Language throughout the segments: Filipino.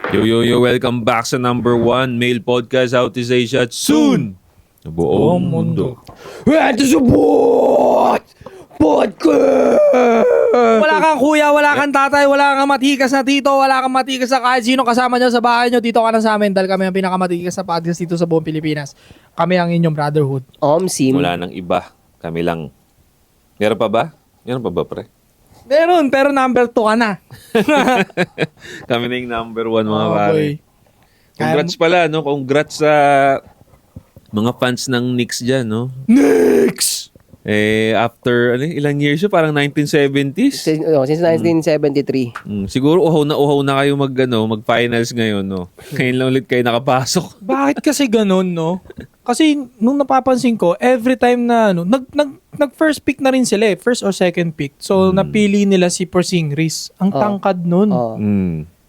Yo, welcome back sa #1 male podcast Southeast Asia at soon sa buong mundo. Ito sa podcast! Wala kang kuya, wala kang tatay, wala kang matikas na tito, wala kang matikas na kahit sino kasama nyo sa bahay nyo. Dito ka na sa amin dahil kami ang pinakamatikas na podcast dito sa buong Pilipinas. Kami ang inyong brotherhood. Omsim. Wala nang iba. Kami lang. Meron pa ba? Pre? Meron, pero number 2 ka na. Kami na yung #1 mga Oh, pare. boy. Congrats pala, no? Congrats sa mga fans ng Knicks dyan, no? Next! After, ilang years yun? Parang 1970s? Since 1973. Siguro uhaw na kayo mag-finals ngayon, no? Ngayon lang ulit kayo nakapasok. Bakit kasi ganun, no? Kasi nung napapansin ko, every time na nag first pick na rin sila first or second pick. So napili nila si Porzingis. Ang tangkad nun. Oh.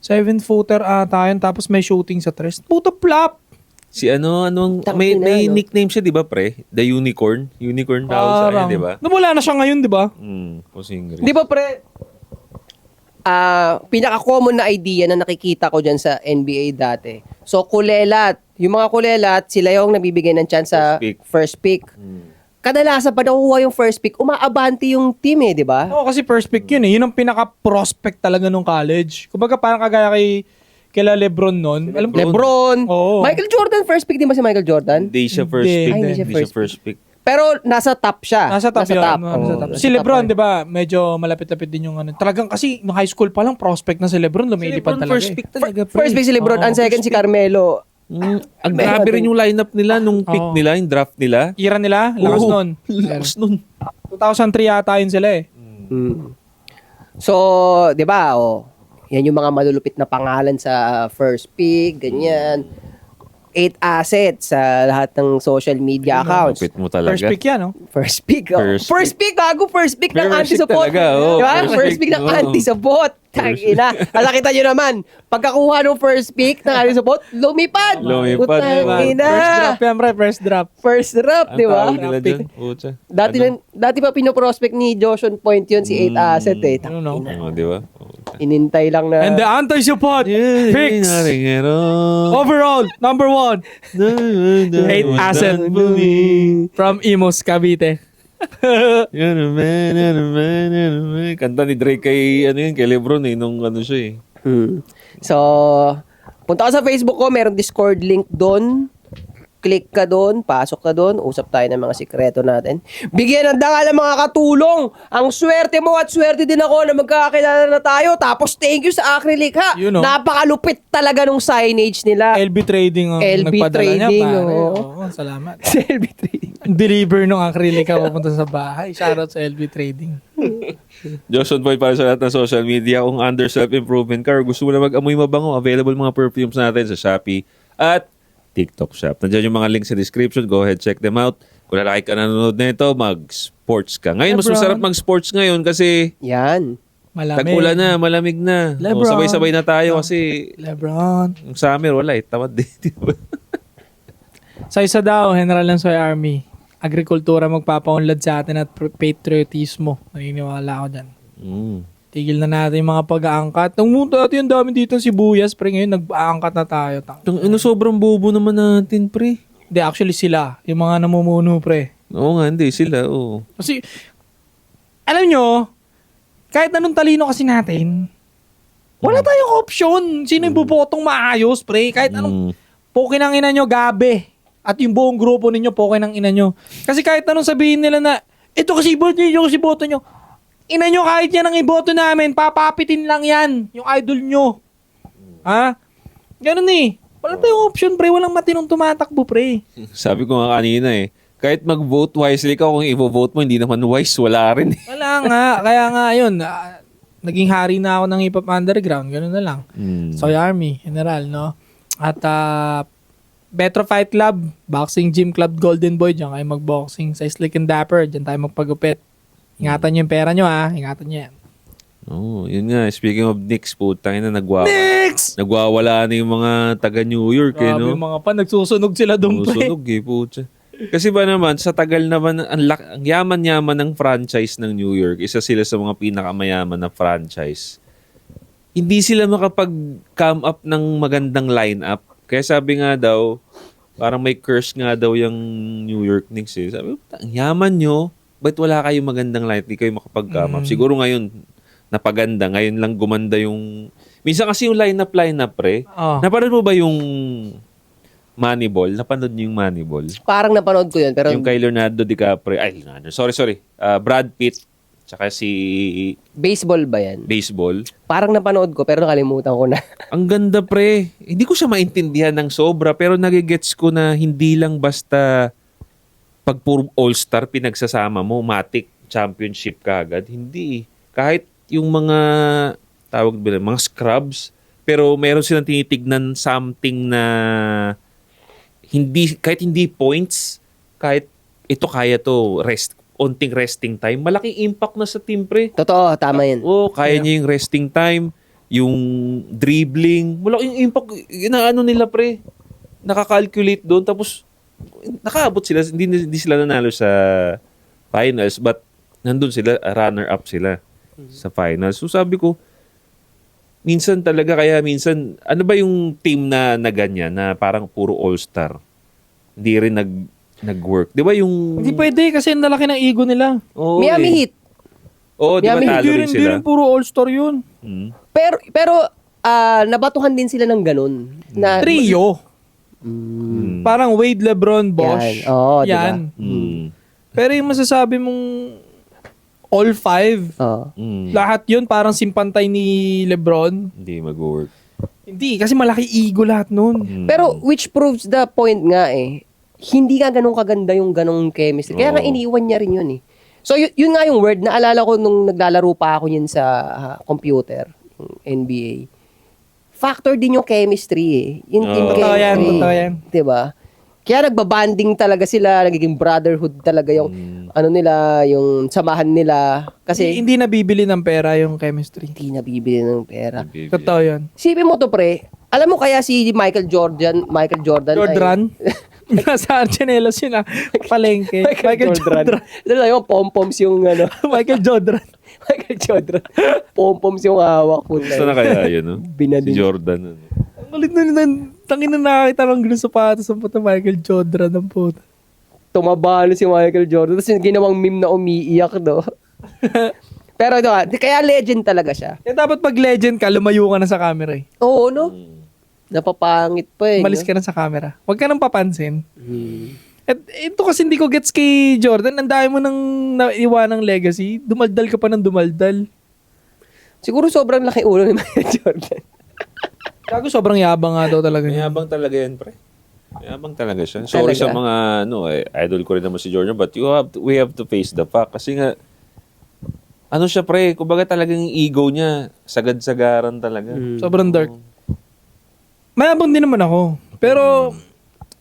7-footer ata yun, tapos may shooting sa tres. Puta plop! Si may nickname siya, di ba, pre? The Unicorn. Unicorn daw sa kanya, di ba? Nawala na siya ngayon, di ba? Porzingis. Di ba pre, pinaka-common na idea na nakikita ko dyan sa NBA dati. So, kulelat. Yung mga kulelat, sila yung nabibigay ng chance sa first pick. Kadalasan pa nakukuha yung first pick, umaabante yung team di ba? Oo, kasi first pick yun Yun ang pinaka-prospect talaga nung college. Kumbaga parang kagaya kila LeBron nun. Alam ko, LeBron. Oo. Michael Jordan, first pick din ba si Michael Jordan? Hindi siya first Hindi. pick. Ay, hindi siya Hindi siya first pick. Pero nasa top siya. Nasa top yun. Oo, Si nasa LeBron, top di ba? Medyo malapit-lapit din yung Talagang kasi nung high school pa lang, prospect na si LeBron, lumilipad talaga. First pick talaga, pre. First pick si LeBron, ang second si Carmelo. Ang grabe rin yung lineup nila nung pick nila, yung draft nila. Ira nila, lakas nun. Lakas nun. 2003 yata yun sila So, 'di ba? Yan yung mga malulupit na pangalan sa first pick, ganyan. 8 assets sa lahat ng social media accounts. Lupit mo talaga. First pick yan, no? First pick. First First pick, bago first pick ng First pick anti-support. talaga, Di ba? First First pick pick, ng anti-support. Tangina. Nakita nyo naman, pagkakuha ng first pick ng anti-support, lumipad. Lumipad. Tangina. First drop yan, pre. First drop. First drop, Ang di ba? tawag nila dyan. Pucha. Dati pa pinoprospect ni Joshon Point yun, si 8 asset Ano, no? Di ba? Inintay lang na. And the anti-support picks overall, #1. 8 asset from Imos, Cavite. Kanta ni Drake kay Lebron nung siya So, punta ka sa Facebook ko, merong Discord link doon. Click ka doon, pasok ka doon, usap tayo ng mga sikreto natin. Bigyan ng dangal ng mga katulong. Ang swerte mo at swerte din ako na magkakakilala na tayo. Tapos thank you sa Acrylic ha. Napakalupit talaga nung signage nila. LB Trading ang LB nagpadala Trading, niya, pare. oo. Oo, salamat. Sa LB Trading. Deliver nung acrylic ka papunta sa bahay. Shoutout sa LB Trading. Joshon Boy para sa lahat ng social media. Kung under self-improvement ka or gusto mo na mag-amoy mabango, available mga perfumes natin sa Shopee at TikTok Shop. Nandiyan yung mga links sa description. Go ahead, check them out. Kung lalaki ka nanonood na ito, mag-sports ka. Ngayon, mas masarap mag-sports ngayon kasi Yan. Malamig. tag-ulan na, malamig na. Lebron. Sabay-sabay na tayo kasi LeBron. yung summer, wala tamad din. Sa isa daw, General ng Soy Army. Agrikultura magpapaunlad sa atin at patriotismo. Naniniwala ako dyan. Tigil na natin yung mga pag-aangkat. Nung dati yung dami dito sibuyas, pre, ngayon nag-aangkat na tayo. Sobrang bobo naman natin, pre. Hindi, actually sila. Yung mga namumuno, pre. Oo nga, hindi. Sila, oo. Kasi, alam nyo, kahit anong talino kasi natin, wala tayong option. Sino yung bubotong maayos, pre? Kahit anong poke ng ina nyo, gabe. At yung buong grupo ninyo, poke ng ina nyo. Kasi kahit anong sabihin nila na, ito kasi boto nyo, ito kasi boto nyo. Ina nyo, kahit yan ang iboto namin, papapitin lang yan. Yung idol nyo. Ha? Ganun Wala tayong option, pre. Walang matinong tumatakbo, pre. Sabi ko nga kanina kahit mag-vote wisely ka, kung i-vote mo, hindi naman wise, wala rin Wala nga. Kaya nga, yun. Naging hari na ako ng hip-hop underground. Ganun na lang. Soy Army, general, no? At Betro Fight Club, Boxing Gym Club Golden Boy. Diyan kayo mag-boxing. Sa Slick and Dapper, diyan tayo magpagupit. Ingatan nyo yung pera nyo, ha? Ingatan nyo yan. Yun nga. Speaking of Knicks, putang ina, nagwawala na yung mga taga New York, Grabe yung mga nagsusunog sila doon, pre. Susunog, putya. Kasi ba naman, sa tagal naman, ang yaman-yaman ng franchise ng New York, isa sila sa mga pinakamayaman na franchise. hindi sila makapag-come up ng magandang lineup. Kaya sabi nga daw, parang may curse nga daw yung New York Knicks eh. Sabi, ang yaman nyo, ba't wala kayong magandang lineup? Hindi kayo makapag-come up. Siguro ngayon, napaganda. Ngayon lang gumanda yung... Minsan kasi yung lineup, pre. Oh. Napanood mo ba yung Moneyball? Napanood niyo yung Moneyball? Parang napanood ko yun, pero Yung kay Leonardo DiCaprio. Ay, Leonardo. Sorry. Brad Pitt. Tsaka si baseball ba yan? Baseball. Parang napanood ko, pero nakalimutan ko na. Ang ganda, pre. Hindi ko siya maintindihan ng sobra, pero nagigets ko na hindi lang basta pag puro all-star pinagsasama mo, matic championship ka agad. Hindi. Kahit yung mga, tawag ba, mga scrubs, pero meron silang tinitignan something na hindi, kahit hindi points, kahit ito kaya to, onting resting time, malaking impact na sa team, pre. Totoo, tama yun. Kaya niya yung resting time, yung dribbling, malaking impact, inaano nila, pre. Nakakalculate doon, tapos nakaabot sila, hindi sila nanalo sa finals, but nandun sila, runner-up sila sa finals. So sabi ko, minsan talaga, minsan, ano ba yung team na ganyan, na parang puro all-star? Hindi rin nag-work. Di ba yung... Hindi pwede kasi ang lalaki ng ego nila. Oo, Miami eh. Heat. Oo, di ba Miami talo rin Hindi sila? rin puro all-star yun. Hmm. Pero nabatuhan din sila ng ganun. Na, Trio. Hmm. Parang Wade, LeBron, Bosh. Yan. Oo, diba? Yan. Hmm. Pero yung masasabi mong all five, Oo. Hmm. lahat yun parang simpantay ni LeBron. Hindi mag-work. Hindi, kasi malaki ego lahat nun. Hmm. Pero which proves the point nga eh. Hindi nga ganun kaganda yung ganung chemistry. Kaya nga Oo. iniwan niya rin yun eh. So yun nga yung word, naalala ko nung naglalaro pa ako yun sa computer, yung NBA. Factor din yung chemistry eh. Yung team Oo. Totoo yan, chemistry. totoo yan. Diba? Kaya nagbabanding talaga sila, nagiging brotherhood talaga yung ano nila, yung samahan nila. Kasi Hindi nabibili ng pera yung chemistry. hindi nabibili ng pera. Totoo yun. Sipin mo to pre, alam mo kaya si Michael Jordan Jordan? Nasa Archanelos yun palengke. Michael Jordan. Dala yung pom-poms yung ano. Michael Jordan. Michael Jordan. Pom-poms yung hawak po. Gusto na kaya yun, no? Binadin. Si Jordan. Ano? Ang galit na tangin na nakakita ng ganun sapatos ng puta Michael Jordan ng puta. Tumaba na si Michael Jordan. Tapos yung ginawang meme na umiiyak, no? Pero ito kaya legend talaga siya. Eh dapat pag legend ka, lumayo ka na sa camera eh. Oo, no? Napapangit pa eh. Umalis ka na sa camera. Huwag ka nang papansin. Hmm. At ito kasi hindi ko gets kay Jordan. Ang dami mo nang naiwanang legacy. Dumaldal ka pa ng dumaldal. Siguro sobrang laki ulo ni Michael Jordan. Gago sobrang yabang nga daw talaga niya. Mayabang talaga yan, pre. Mayabang talaga siya. Sorry Talaga? sa mga, idol ko rin naman si Jordan, but we have to face the fact. Kasi nga, ano siya, pre, kumbaga talagang yung ego niya, sagad-sagaran talaga. Sobrang dark. Mayabang din naman ako. Pero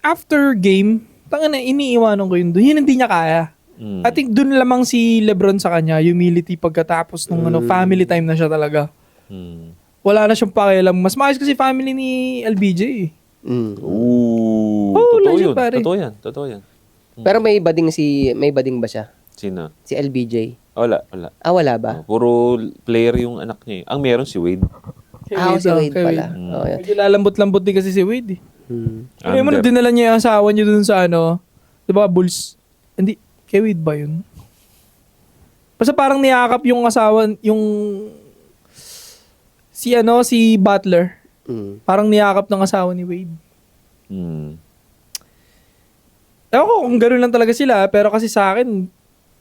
after game, tangina iniiwanan ko yun doon. Yun hindi niya kaya. Mm. I think doon lamang si LeBron sa kanya, humility pagkatapos ng family time na siya talaga. Hmm. Wala na siyang pakialam. Mas maayos kasi family ni LBJ eh. Mm. Ooh, Oh, totoo legit, yun. pare. Totoo yan. Pero may bading ba siya? Sino? Si LBJ? Wala. Ah, wala ba? Puro player yung anak niya. Ang meron si Wade. Si Wade kay pala. Wade. Oh, yan. Medyo lalambot-lambot din kasi si Wade eh. Ano mo Under. dinala niya yung asawa niya dun sa ano, di ba, Bulls? Hindi, kay Wade ba yun? Basta parang niyakap yung asawa, yung si Butler. Mm. Parang niyakap ng asawa ni Wade. Hmm. Ewan ko kung gano'n lang talaga sila, pero kasi sa akin,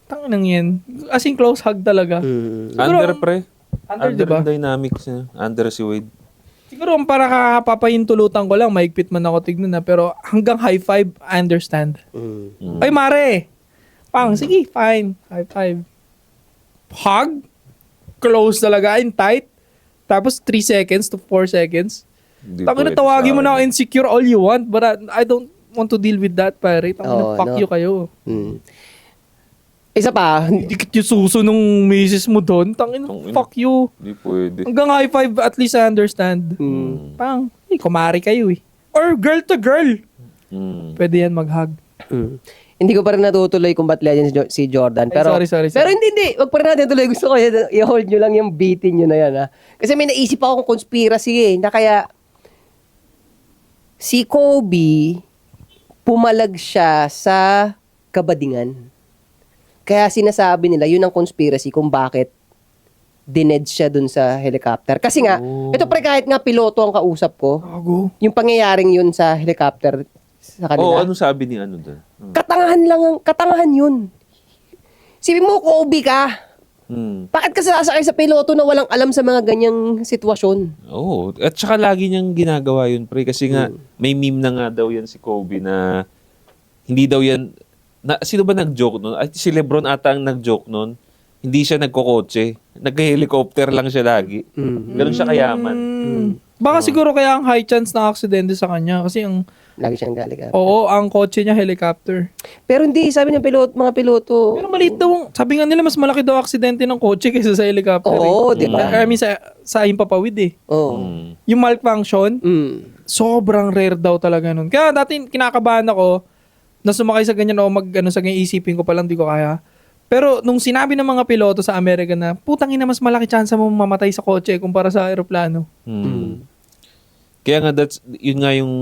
tanginang yan. As in close hug talaga. Mm. Under, pre. Under, di ba? Yung dynamics niya. Under si Wade. Siguro kung para kakapapahintulutan ko lang, mahigpit man ako tignan na, pero hanggang high five, I understand. Mm. Ay, mare! Pang, sige, fine. High five. Hug? Close talaga, in tight. Tapos 3 seconds to 4 seconds. Hindi Tangina, pwede tawagin sa mo na ako akin. insecure all you want, but I don't want to deal with that, pare. Tangina, Oo, fuck no. you kayo. Mm. Isa pa, Dikit yung suso nung misis mo doon. Tangina, Tangina. fuck you. Hindi pwede. Hanggang high five, at least I understand. Pang, kumari kayo eh. Or girl to girl. Hmm. Pwede yan mag-hug. mm. Hindi ko pa rin natutuloy kung ba't legend si Jordan. Pero, sorry. Pero hindi. Wag pa rin natin tuloy. Gusto ko i-hold nyo lang yung bitin nyo na yan. Ha? Kasi may naisip akong conspiracy na kaya si Kobe pumalag siya sa kabadingan. Kaya sinasabi nila, yun ang conspiracy kung bakit dined siya dun sa helicopter. Kasi nga, ito pre, kahit nga piloto ang kausap ko, Gago. yung pangyayaring yun sa helicopter sa kanila. ano sabi ni ano doon? Katangahan yun. Sabi mo, Kobe ka. Bakit ka sasakay sa piloto na walang alam sa mga ganyang sitwasyon? Oo. At saka lagi niyang ginagawa yun, pre. Kasi nga, may meme na nga daw yan si Kobe na hindi daw yan... sino ba nag-joke nun? Ay, si Lebron ata ang nag-joke nun. Hindi siya nagkokotse. Nag-helicopter lang siya lagi. Ganun siya kayaman. Baka siguro kaya ang high chance na aksidente sa kanya. Kasi ang, Lagi siya nagalig. oo, ang kotse niya helicopter. Pero hindi, sabi ng mga piloto, Pero maliit daw, sabi nga nila mas malaki daw aksidente ng kotse kaysa sa helicopter. Oo, di ba? I mean, sa himpapawid eh. Oo. Yung malfunction, sobrang rare daw talaga nun. Kaya dati kinakabahan ako na sumakay sa ganyan o sa ganyan isipin ko palang di ko kaya. Pero nung sinabi ng mga piloto sa Amerika na putang ina mas malaki chance mo mamatay sa kotse kumpara sa aeroplano. Kaya nga, yun nga yung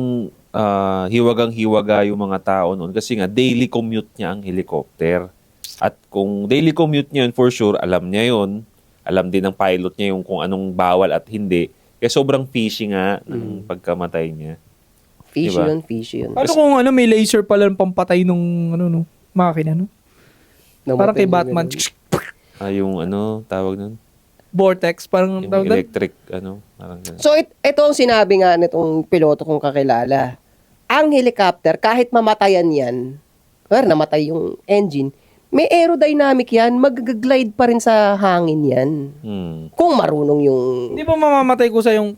hiwagang-hiwaga yung mga tao noon. Kasi nga, daily commute niya ang helicopter. At kung daily commute niya yun, for sure, alam niya yun. Alam din ng pilot niya yung kung anong bawal at hindi. Kaya sobrang fishy nga ng pagkamatay niya. Fishy Diba? yun. Ano kung may laser pala ng pampatay nung makina, no? Parang kay Batman. Yung tawag nun? Vortex, parang Yung tawag doon. electric, parang ganun. So, ito ang sinabi nga nitong piloto kong kakilala. Ang helicopter, kahit mamatayan yan, or namatay yung engine, may aerodynamic yan, mag-glide pa rin sa hangin yan. Kung marunong yung... Hindi ba mamamatay ko sa yung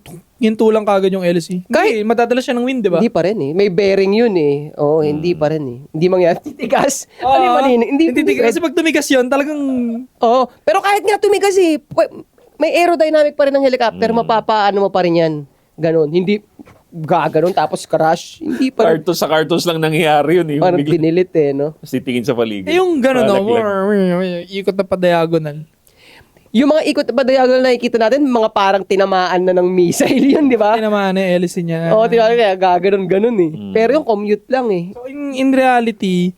tulang kagad yung LC? Hindi, madadala siya ng wind, di ba? Hindi pa rin eh. May bearing yun eh. Oo, hindi pa rin eh. Hindi mangyari. Titigas. Hindi. Kasi pag tumigas yun, talagang... Oo. Pero kahit nga tumigas eh, may aerodynamic pa rin ng helicopter, mapapaano mo pa rin yan. Ganon. Hindi gaganon tapos crash. Hindi pa rin. Sa cartoons lang nangyayari yun. Parang dinilit eh, no? Kasi tingin sa paligid. yung gano'n, Palaglag. ikot na pa diagonal. Yung mga ikot ba diagonal na nakikita natin, mga parang tinamaan na ng missile yun, di ba? Kaya naman yung LC niya. Oo, kaya gaganon-ganon eh. Pero yung commute lang eh. So, in reality,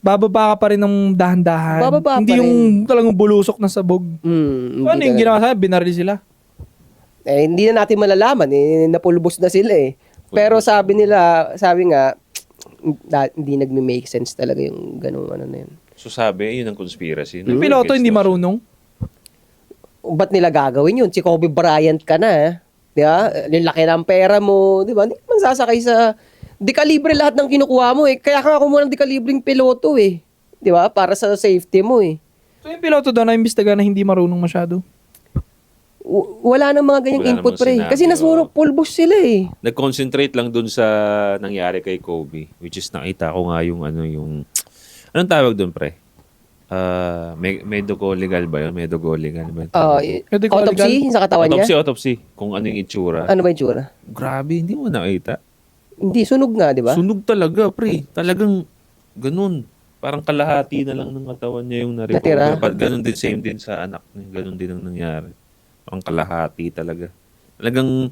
bababa ka pa rin ng dahan-dahan. Bababa Hindi pa rin. yung talagang bulusok na sabog. Hindi So, ano yung ginawa sa binaril sila? hindi na natin malalaman eh. Napulbos na sila eh. Pero sabi nga, hindi nagme-make sense talaga yung ganung ano na yun. So sabi, yun ang conspiracy. Yung piloto hindi marunong. Ba't nila gagawin yun? Si Kobe Bryant ka na eh. Di ba? Yung laki ng pera mo. Di ba? Hindi ka man sasakay sa... Di kalibre lahat ng kinukuha mo eh. Kaya ka kumuha ng di kalibreng piloto eh. Di ba? Para sa safety mo eh. So yung piloto daw na-imbestiga na hindi marunong masyado. Wala nang mga ganyang Wala input namang pre. sinabi, Kasi nasurong pulbos sila eh. Nag-concentrate lang dun sa nangyari kay Kobe. Which is nakita ko nga yung anong tawag dun, pre? Medogo legal ba yun? Medogo legal ba yun? Pwede ko Autopsy sa katawan niya? Autopsy. Kung ano yung itsura. Ano ba yung tsura? Grabe, hindi mo nakita. Hindi, sunog nga, di ba? Sunog talaga, pre. Talagang ganun. Parang kalahati na lang ng katawan niya yung Natira. na-recover. Ganun din, same din sa anak niya. Ganun din ang nangyari. Parang kalahati talaga. Talagang,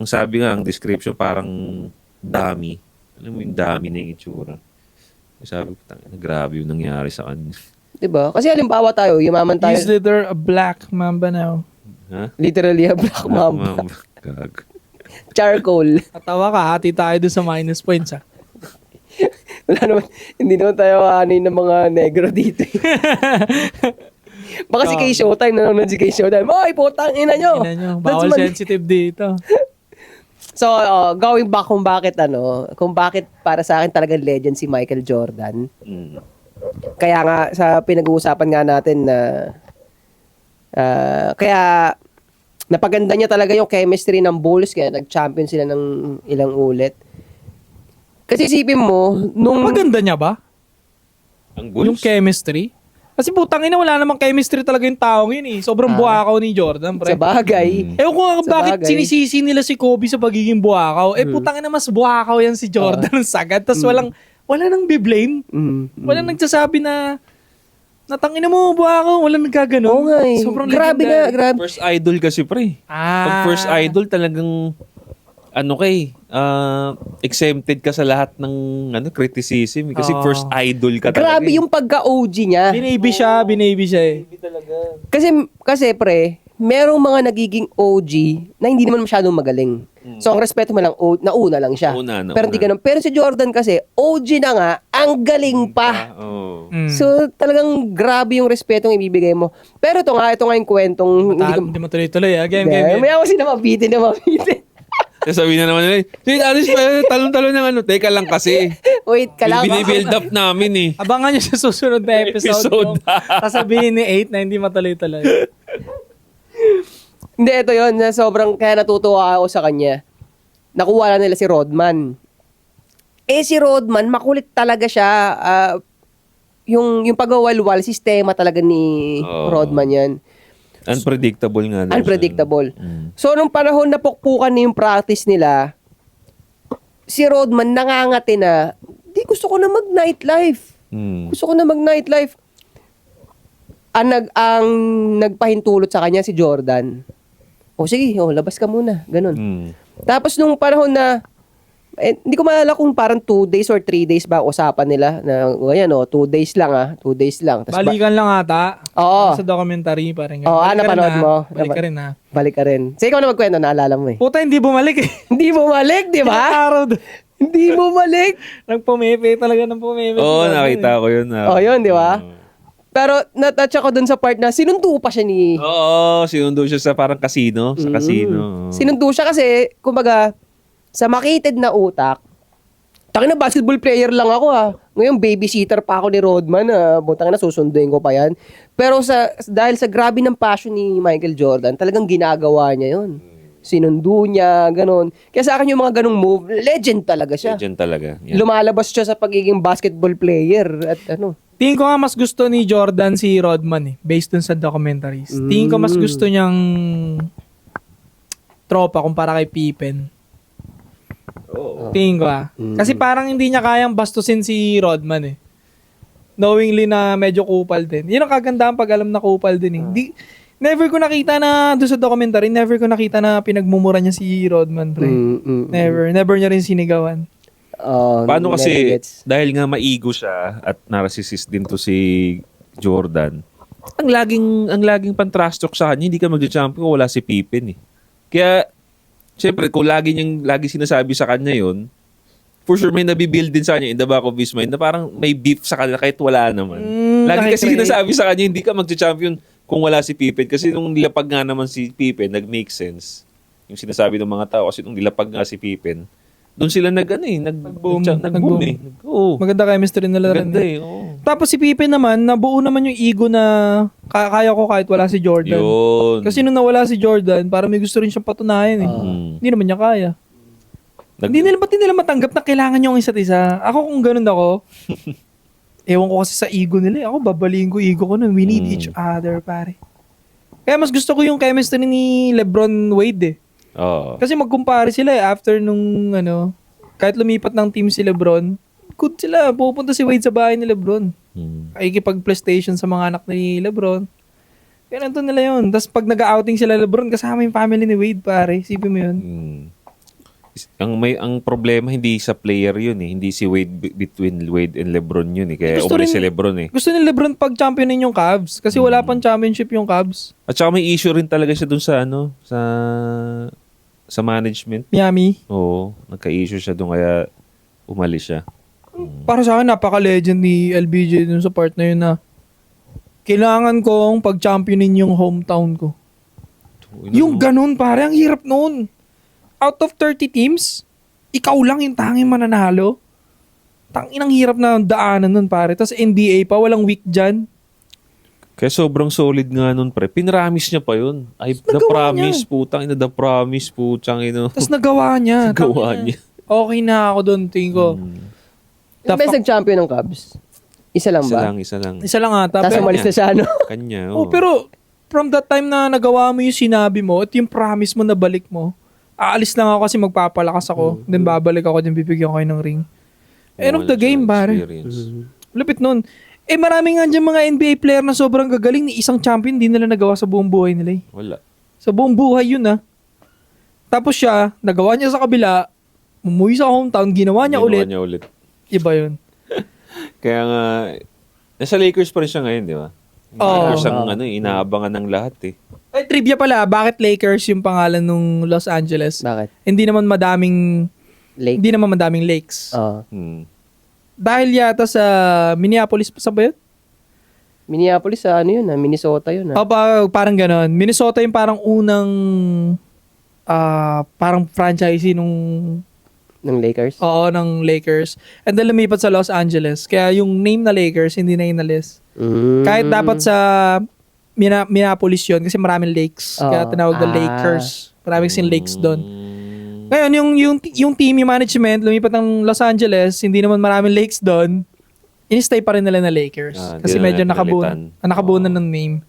ang sabi nga, ang description parang dami. Alam mo yung dami na yung itsura. Sabi ko, grabe yung nangyari sa kanya. Di ba? Kasi halimbawa tayo, yumaman tayo. He's later a black mamba now. Ha? Literally a black mamba. Gag. Charcoal. Katawa ka, hati tayo dun sa minus points ha. Wala naman, hindi naman tayo aanay ng mga negro dito. Baka si Kay Showtime, nanonood si Kay Showtime. Ay, putang ina nyo. Ina nyo, That's bawal mali. sensitive dito. So, going back kung bakit para sa akin talagang legend si Michael Jordan. Kaya nga, sa pinag-uusapan nga natin na kaya napaganda niya talaga yung chemistry ng Bulls, kaya nag-champion sila ng ilang ulit. Kasi isipin mo, nung... Maganda niya ba? Ang Yung Bulls? chemistry? Kasi putang ina, wala namang chemistry talaga yung taong yun eh. Sobrang buwakaw ni Jordan, pre. Sa bagay. Ewan ko nga Sa bakit bagay. sinisisi nila si Kobe sa pagiging buwakaw. Mas buwakaw yan si Jordan ng sagad. Tapos wala nang be-blame. Wala nagsasabi na natangina mo ba ako? Wala nagkaganon. Oo nga eh. Sobrang Grabe legendary. na, grabe. First idol kasi, pre. Pag first idol, talagang, exempted ka sa lahat ng criticism. Kasi Oo. first idol ka talaga. Grabe yung pagka-OG niya. Binaby siya eh. Kasi pre, merong mga nagiging OG na hindi naman masyadong magaling. So, ang respeto mo lang, nauna lang siya. Nauna. Pero hindi ganun. Pero si Jordan kasi, OG na nga, ang galing pa. Oh. So, talagang grabe yung respetong ibibigay mo. Pero ito nga yung kwentong... Hindi mo tuloy-tuloy. Game. May ako sila mabitin. Kasi sabi na naman nila, Aris, talon-talon ng Teka lang kasi. Wait ka lang. Binibuild up namin eh. Abangan nyo sa susunod na episode. Episode. Sasabihin ni 8 na hindi matuloy-tuloy. Hindi, ito yun. Na sobrang kaya natutuwa ako sa kanya. Nakuha na nila si Rodman. Si Rodman, makulit talaga siya. Yung pagwawalwal, sistema talaga ni Rodman yan. Unpredictable nga. Unpredictable. So, nung panahon na pukpukan na yung practice nila, si Rodman nangangati na, di gusto ko na mag-nightlife. Gusto ko na mag-nightlife. Ang nagpahintulot sa kanya si Jordan. Sige, labas ka muna. Ganun. Tapos nung panahon na, hindi ko maalala kung parang 2 days or 3 days ba usapan nila na, 2 days lang 2 days lang. Tas Balikan lang ata. Oo. Sa documentary parang. napanood mo. Balik ka rin ha. Balik ka rin. Sige, ikaw na magkwento, naalala mo eh. Puta, hindi bumalik eh. Hindi bumalik, di ba? Araw doon. Hindi bumalik. Nagpumepe talaga ng pumepe. Oo, nakita ko yun. Yun, di ba? Pero natouch ako dun sa part na sinundo pa siya ni... Oo, sinundo siya sa parang casino. Sa casino. Sinundo siya kasi, kumbaga, sa makited na utak, na basketball player lang ako Ngayon, babysitter pa ako ni Rodman butang na susunduin ko pa yan. Pero dahil sa grabe ng passion ni Michael Jordan, talagang ginagawa niya yun. Sinundo niya, ganun. Kaya sa akin yung mga ganung move, legend talaga siya. Legend talaga. Yan. Lumalabas siya sa pagiging basketball player at Tingin ko nga mas gusto ni Jordan si Rodman based dun sa documentaries. Tingin ko mas gusto niyang tropa kumpara kay Pippen. Tingin ko Kasi parang hindi niya kayang bastusin si Rodman Knowingly na medyo kupal din. Yun ang kagandahan pag alam na kupal din Never ko nakita na doon sa documentary, never ko nakita na pinagmumura niya si Rodman, pre. Never niya rin sinigawan. Paano kasi, dahil nga maigo siya at narcissist din to si Jordan, ang laging pan-trash talk sa kanya, hindi ka mag-champion kung wala si Pippen Kaya, syempre, kung lagi sinasabi sa kanya yun, for sure may nabibuild din sa kanya in the back of his mind na parang may beef sa kanya kahit wala naman. Lagi kasi sinasabi sa kanya, hindi ka mag-champion kung wala si Pippen. Kasi nung nilapag nga naman si Pippen, nag-make sense. Yung sinasabi ng mga tao, kasi nung nilapag nga si Pippen, doon sila nag-boom. Oo. Maganda chemistry nila rin. Maganda oo. Tapos si Pippen naman, nabuo naman yung ego na kaya ko kahit wala si Jordan. Yun. Kasi nung nawala si Jordan, parang may gusto rin siyang patunayan Hindi naman niya kaya. Ba't hindi nila matanggap na kailangan yung isa't isa? Ako kung ganun ako, ewan ko kasi sa ego nila. Ako babaliin ko ego ko nun. We need each other, pare. Kaya mas gusto ko yung chemistry ni LeBron Wade Oo. Kasi magkumpare sila after nung kahit lumipat ng team si LeBron, good sila. Pupunta si Wade sa bahay ni LeBron. Pakikipag-PlayStation sa mga anak ni LeBron. Kaya nandun nila yun. Tapos pag nag-outing sila LeBron, kasama yung family ni Wade, pare. Isipin mo yun. Ang problema hindi sa player yun hindi si Wade between Wade and LeBron yun kaya Gusto umalis rin- si LeBron Gusto ni LeBron pag-championin yung Cavs kasi wala pang championship yung Cavs. At saka may issue rin talaga siya dun sa sa management. Miami. Oo, nagka-issue siya dun kaya umalis siya. Para sa akin, napaka-legend ni LBJ dun sa part na yun na kailangan kong pag-championin yung hometown ko. Yung ganun, pare, ang hirap nun. Out of 30 teams, ikaw lang yung tanging mananalo. Tangin ang hirap na daanan nun, pare. Tapos NBA pa, walang week dyan. Kaya sobrang solid nga nun, pre. Pinramis niya pa yun. Ay, the Nagawa promise, niya. putang ina, the promise, putang ina. Tapos nagawa niya. Nagawa Tangina. niya. Okay na ako doon, tingin ko. Yung best nag-champion ng Cubs? Isa lang ba? Isa lang. Isa lang ata. Tapos Pero, umalis na siya, Kanya, pero from that time na nagawa mo yung sinabi mo at yung promise mo na balik mo, aalis lang ako kasi magpapalakas ako. Then babalik ako din bibigyan ko kayo ng ring. End of the game, pare. Experience. Lupit nun. Marami nga dyan mga NBA player na sobrang gagaling ni isang champion di nila nagawa sa buong buhay nila eh. Wala. Sa buong buhay yun Tapos siya, nagawa niya sa kabila, umuwi sa hometown, ginawa niya ulit. Iba yun. Kaya nga, nasa Lakers pa rin siya ngayon, di ba? Lakers ang inaabangan ng lahat eh. Ay, trivia pala, bakit Lakers yung pangalan nung Los Angeles? Bakit? Hindi naman madaming Lake? Hindi naman madaming lakes. Dahil yata sa Minneapolis, sa ba yun? Minneapolis, Minnesota yun. Parang ganon. Minnesota yung parang unang parang franchisee Ng Lakers? Oo, ng Lakers. And then lumipat sa Los Angeles. Kaya yung name na Lakers, hindi na inalis. Kahit dapat sa Minneapolis yun kasi maraming lakes. Kaya tinawag na Lakers. Maraming kasing lakes doon. Ngayon, yung team, yung management, lumipat ng Los Angeles, hindi naman maraming lakes doon, in-stay pa rin nila na Lakers. Kasi medyo nakabunan ng name.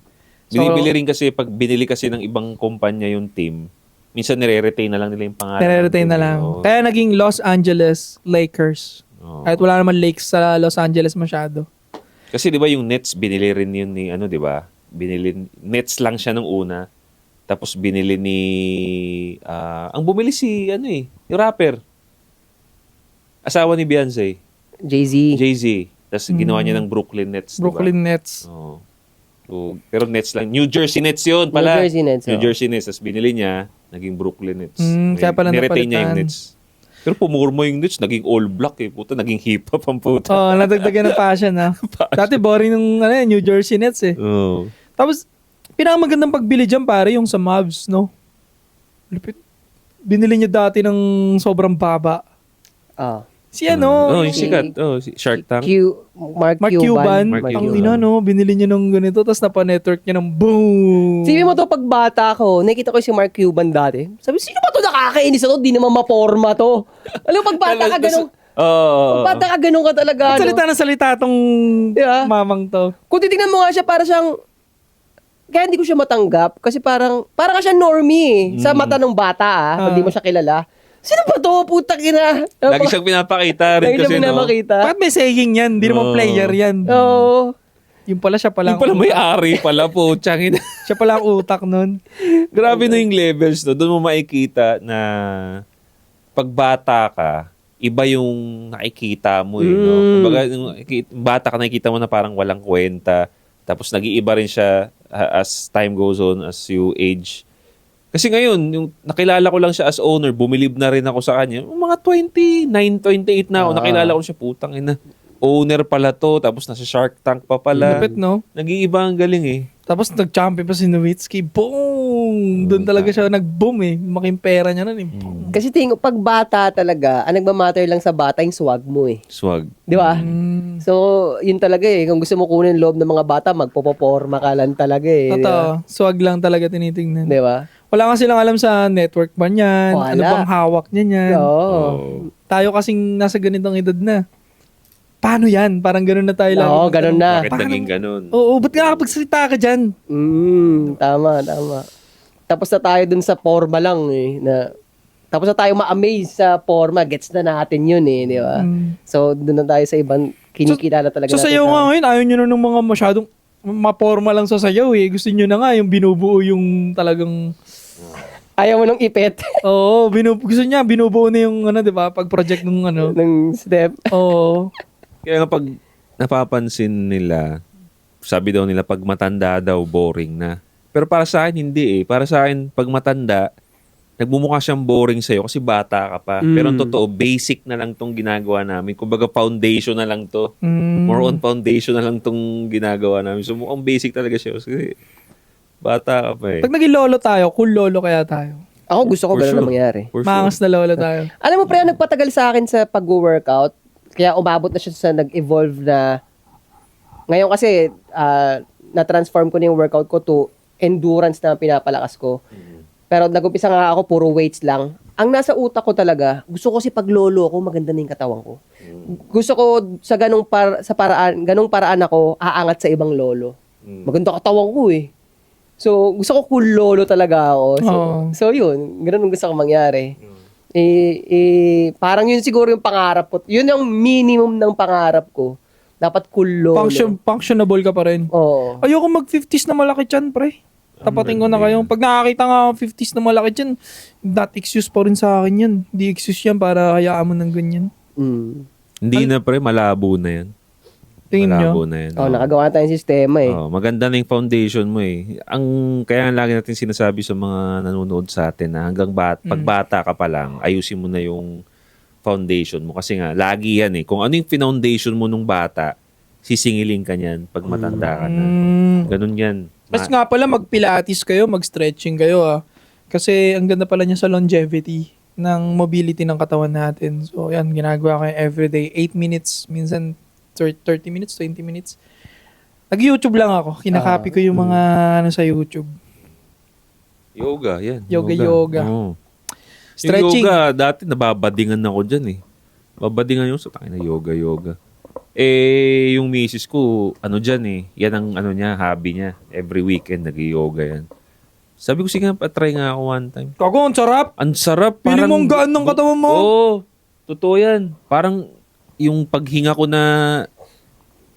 Binibili rin kasi, pag binili kasi ng ibang kumpanya yung team, minsan nire-retain na lang nila yung pangalan. Nire-retain na lang. Kaya naging Los Angeles Lakers. Kahit wala naman lakes sa Los Angeles masyado. Kasi di ba yung Nets, binili rin yun ni, di ba? Nets lang siya nung una. Tapos binili ni... ang bumili si, yung rapper. Asawa ni Beyonce. Jay-Z. Tapos ginawa niya ng Brooklyn Nets. Brooklyn diba? Nets. Oo. So, pero Nets lang. New Jersey Nets yun pala. New Jersey Nets. Tapos binili niya, naging Brooklyn Nets. Kaya pala niretain niya yung Nets. Pero pumurma yung Nets, naging all black eh. Puta, naging hip-hop ang puta. Nadagdagan ng passion Dati boring nung New Jersey Nets eh. Tapos, pinakamagandang pagbili dyan, pare, yung sa Mavs, no? Lupit. Binili niya dati ng sobrang baba. Si yung sikat. Si Shark Tank. Mark Cuban. Mark Ang Cuban. binili niya ng ganito, tapos napa-network niya ng boom. Sabi mo to, pag bata ko, nakita ko si Mark Cuban dati. Sabi, sino ba to nakakainis to? Di naman maporma to. Alam mo, pag bata ka ganun. Pag bata ka ganun ka talaga. Salita na salita tong mamang to. Kung titignan mo nga siya, para siyang, kaya hindi ko siya matanggap kasi parang ka siya normie sa mata ng bata kung di mo siya kilala. Sino ba to? Putang ina. Lagi siyang pinapakita rin kasi, no? Bakit may saying yan? Hindi naman player yan. Oo. Yung pala siya pala. Yung pala may-ari pala po. Tsangin. Siya pala ang utak nun. Grabe na yung levels, no? Doon mo makikita na pag bata ka, iba yung nakikita mo, no? Kumbaga, yung bata ka, nakikita mo na parang walang kwenta. Tapos nag-iiba rin siya as time goes on, as you age. Kasi ngayon, yung nakilala ko lang siya as owner, bumilib na rin ako sa kanya. Mga 29, 28 na ako, nakilala ko siya, putang ina. Owner pala to, tapos nasa Shark Tank pa pala. Lupit, no? Nag-iiba ang galing eh. Tapos nag-champion pa si Nowitzki. Boom! Doon talaga siya nag-boom eh. Making pera niya nun eh. Kasi pag bata talaga, ang nagmamatter lang sa bata yung swag mo eh. Swag. Di ba? So, yun talaga eh. Kung gusto mo kunin loob ng mga bata, magpopoporma ka lang talaga eh. Totoo. Swag lang talaga tinitingnan. Di ba? Wala kasi silang alam sa network ba niyan. Wala. Ano bang hawak niya niyan. Oo. Tayo kasing nasa ganitong edad na. Paano yan? Parang ganun na tayo lang. Oo, ganun na. Bakit naging ganun? Oo, ba't nga kapagsalita ka dyan? Tama. Tapos na tayo dun sa forma lang eh. Tapos na tayo ma-amaze sa forma. Gets na natin yun eh, di ba? So, dun na tayo sa ibang kinikilala talaga So, sayaw nga ngayon, ayaw nyo na ng mga masyadong maporma lang sa sayaw eh. Gusto nyo na nga yung binubuo yung talagang... Ayaw mo nung ipet. Oo, gusto niya, binubuo na yung di ba, pag-project ng ng step. Oo. Kaya nga pag napapansin nila, sabi daw nila pag matanda daw, boring na. Pero para sa akin, hindi eh. Para sa akin, pag matanda, nagmumukha siyang boring sa'yo kasi bata ka pa. Pero ang totoo, basic na lang tong ginagawa namin. Kumbaga, foundation na lang to. More on foundation na lang tong ginagawa namin. So, mukhang basic talaga siya. Kasi bata ka pa eh. Pag naging lolo tayo, cool lolo kaya tayo. Ako gusto ko For ganun sure. na mangyari. For sure. Maangas na lolo tayo. Alam mo, pre, nagpatagal sa akin sa pag-workout. Kaya umabot na siya sa nag-evolve na... Ngayon kasi, na-transform ko na yung workout ko to endurance na pinapalakas ko. Pero nag-umpisa nga ako, puro weights lang. Ang nasa utak ko talaga, gusto ko kasi pag lolo ako, maganda na yung katawan ko. Gusto ko sa ganung paraan ako, aangat sa ibang lolo. Maganda katawan ko eh. So, gusto ko cool lolo talaga ako. So yun. Ganun ang gusto ko mangyari. Parang yun siguro yung pangarap ko. Yun yung minimum ng pangarap ko. Dapat cool lolo. Functionable ka pa rin. Oo. Ayoko mag-50s na malaki dyan, pre. Tapatin ko na kayo. Pag nakakita nga ako 50s na malaki dyan, not excuse pa rin sa akin yan. Hindi excuse yan para hayaan mo ng ganyan. Mm. Hindi na pre, malabo na yan. Tingin nyo? Malabo na yan. Nakagawa tayong sistema eh. Maganda na yung foundation mo eh. Kaya lagi natin sinasabi sa mga nanonood sa atin na hanggang pag bata ka pa lang, ayusin mo na yung foundation mo. Kasi nga, lagi yan eh. Kung ano yung foundation mo nung bata, sisingilin ka niyan pag matanda ka na. Ganun yan. Mas nga pala, mag-pilates kayo, mag-stretching kayo Kasi ang ganda pala niya sa longevity ng mobility ng katawan natin. So yan, ginagawa ko yung everyday. 8 minutes, minsan 30 minutes, 20 minutes. Nag-YouTube lang ako. Kinakopy ko yung mga sa YouTube. Yoga, yan. Yoga. Oo. Stretching. Yung yoga, dati nababadingan ako dyan eh. Babadingan yung sa takin na yoga. Yung misis ko, dyan eh. Yan ang hobby niya. Every weekend, nag-yoga yan. Sabi ko, sige nga, patry nga ako one time. Kago, ang sarap. Ang sarap. Piling mong gaan ng katawan mo. Oo. Totoo yan. Parang yung paghinga ko na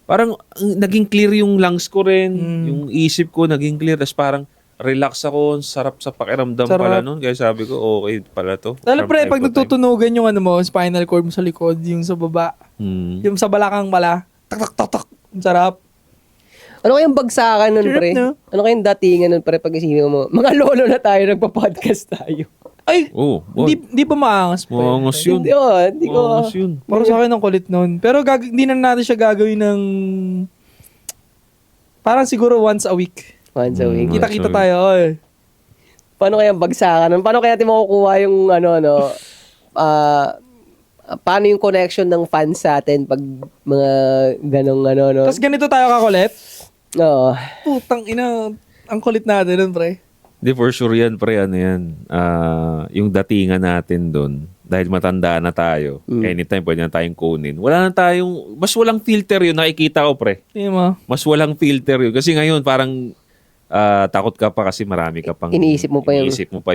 parang naging clear yung lungs ko rin. Yung isip ko naging clear. Tapos parang relax ako. Sarap sa pakiramdam pala nun. Kaya sabi ko, okay pala to. Lalo pre, pag nagtutunugan yung spinal cord mo sa likod, yung sa baba, yung sa balakang pala, tak. Ang sarap. Ano kayang bagsakan nun, Sarap, pre? no? Ano kayang datingan nun, pre, pag isipin mo? Mga lolo na tayo, nagpa-podcast tayo. Ay, Oo. hindi pa maangas pre. Maangas yun. Hindi ko. Maangas yun. Para sa akin ang kulit nun. Pero hindi na natin siya gagawin ng parang siguro once a week. Once a week. Kita-kita tayo. Oy. Paano kayang bagsakan nun? Paano kaya natin makukuha yung paano yung connection ng fans sa atin pag mga ganong Tapos ganito tayo kakulit. Oo. Putang ina, ang kulit natin nun, pre. Hindi, for sure yan, pre. Yung datingan natin doon, dahil matanda na tayo, anytime pwede na tayong kunin. Wala na tayong, mas walang filter yun, nakikita ko, pre. Tingnan mo. Mas walang filter yun. Kasi ngayon, parang takot ka pa kasi marami ka pang... Iniisip mo pa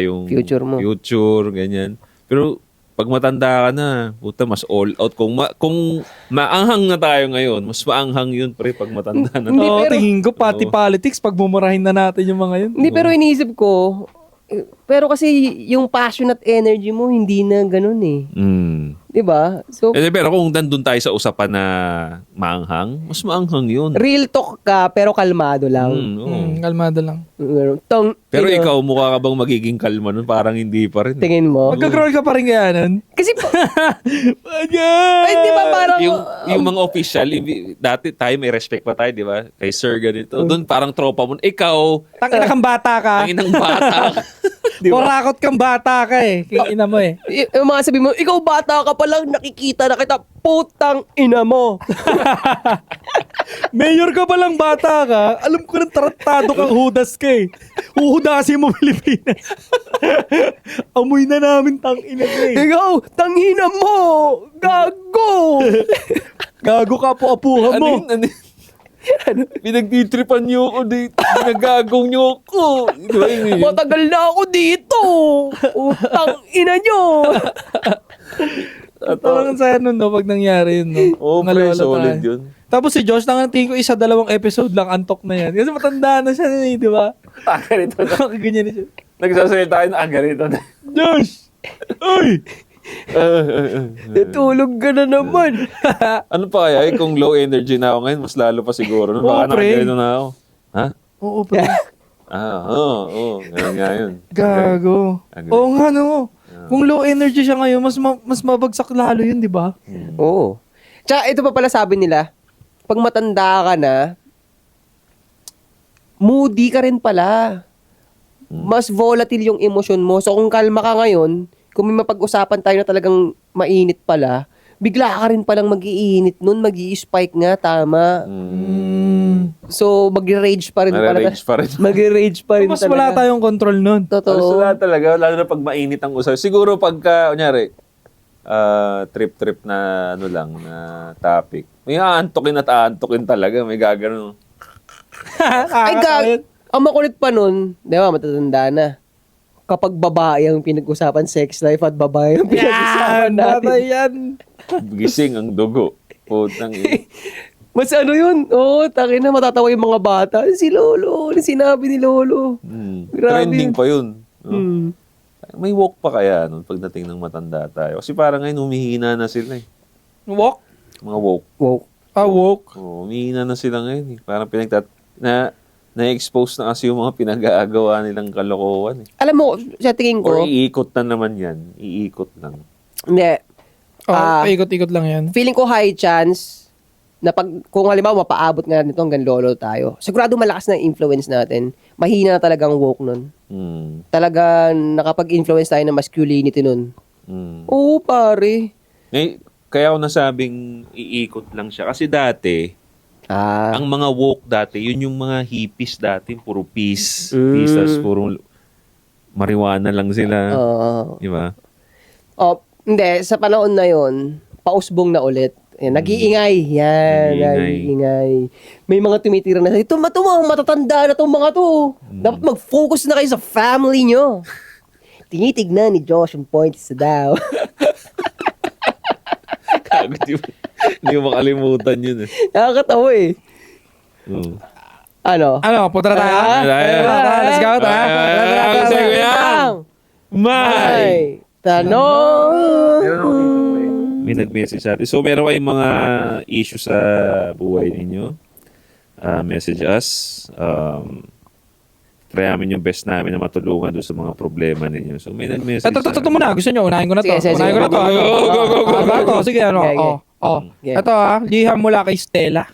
yung future mo. Future, ganyan. Pero pag matanda ka na, puta, mas all out. Kung maanghang na tayo ngayon, mas maanghang yun, pre, pag matanda na. Hindi, Oo, pero- tingin ko, pati politics, pag bumurahin na natin yung mga yun. Hindi, pero iniisip ko, pero kasi yung passion at energy mo, hindi na ganun eh. Di ba? So, Pero kung nandun tayo sa usapan na maanghang, mas maanghang yun. real talk ka, pero kalmado lang. Oo. Kalmado lang. Pero ikaw, mukha ka bang magiging kalma nun? Parang hindi pa rin. tingin mo. Magka-crawl ka pa rin kaya nun? Kasi, ay, di ba parang, yung mga official, dati tayo may respect pa tayo, di ba? Kay sir ganito. Doon parang tropa mo. Ikaw, Tangina kang bata ka. ang inang bata. Di ba? Kurakot kang bata ka eh. King ina mo eh. yung mga sabi mo, ikaw bata ka pa lang, nakikita na kita, putang ina mo. Mayor ka palang bata ka. Alam ko ng tratado kang hudas ka eh. Uhudasin mo Pilipinas. Amoy na namin tangina ka eh. Ikaw, tangina mo, gago. Gago ka po apuha Ano mo. yun? Pinagtitripan niyo ako dito. Pinagagong niyo ako. Di ba yun? Matagal na ako dito. Utang ina nyo. Parang saya nun no, pag nangyari yun no. Oo, pre, Nalala solid tayo. yun. Tapos si Josh, tingin ko 1-2 episode lang antok na yan. Kasi matanda na siya eh, di ba? Ganito na. Ganyan na siya. Nagsasalita tayo na, ganito na. Josh! Ay! Natulog ka na naman. Ano pa kaya? Kung low energy na ako ngayon, mas lalo pa siguro. Oo, Baka pre. nakaganito na ako. Ha? Oo, pre. Oo. Ganun nga yun. Gago. Agree. Oo nga no. Kung low energy siya ngayon, mas mabagsak lalo yun, di ba? Oo. Tsaka ito pa pala sabi nila, pag matanda ka na, moody ka rin pala. Mas volatile yung emosyon mo. So kung kalma ka ngayon, kung may mapag-usapan tayo na talagang mainit pala, bigla ka rin palang mag-iinit nun, mag-i-spike nga, tama. So mag-rage pa rin pala. Nare-rage pa rin. Mag-rage pa rin Mas talaga. wala tayong control nun. Totoo. Wala talaga, lalo na pag mainit ang usap. Siguro pagka, kunyari, trip na na topic. May aantukin talaga. May gagano. Ay, ang makulit pa nun, di ba, matatanda na. kapag babae ang pinag-usapan sex life at babae ang pinag-usapan natin. Batay yan. Gising ang dugo. Putang ina. Mas ano yun? Takin na matatawa yung mga bata. Si Lolo, yung sinabi ni Lolo. Grabe Trending yun. pa yun. No? Hmm. May woke pa kaya nun pagdating ng matanda tayo? Kasi parang ngayon humihina na sila eh. Walk? Mga woke. Wow. Woke. Oo, humihina na sila ngayon eh. Parang na-expose na kasi yung mga pinag-aagawa nilang kalokohan eh. Alam mo, sa tingin Or ko, iikot na naman yan. Iikot lang. hindi. Ikot-ikot lang yan. Feeling ko high chance na kung halimbawa mapaabot nga nito hanggang lolo tayo, sigurado malakas na influence natin. Mahina na talagang woke nun. Talaga nakapag-influence tayo ng masculinity nun. Oo, pare. Kaya ako nasabing iikot lang siya. Kasi dati, ang mga woke dati, yun yung mga hippies dati, puro peace. Peace, tas puro marijuana lang sila. Di ba? Hindi, sa panahon na yon, pausbong na ulit. Yan, nag-iingay. Yan, nag-iingay. May mga tumitira na, ito matatanda na itong mga to. Dapat mag-focus na kayo sa family nyo. Tinitignan ni Josh yung points daw. Kago, di mo makalimutan yun eh. Nakakatawa eh. Ano? Punta na tayo? Let's go. May tanong. May nag-message sa atin. So, meron kayong mga issues sa buhay ninyo. Message us. Try namin yung best namin na matulungan doon sa mga problema ninyo. So, may nag-message Ito muna. Gusto nyo, unahin ko na to. Sige. Unahin ko na to. Go. Sige, ano. Okay. Ito liham mula kay Stella.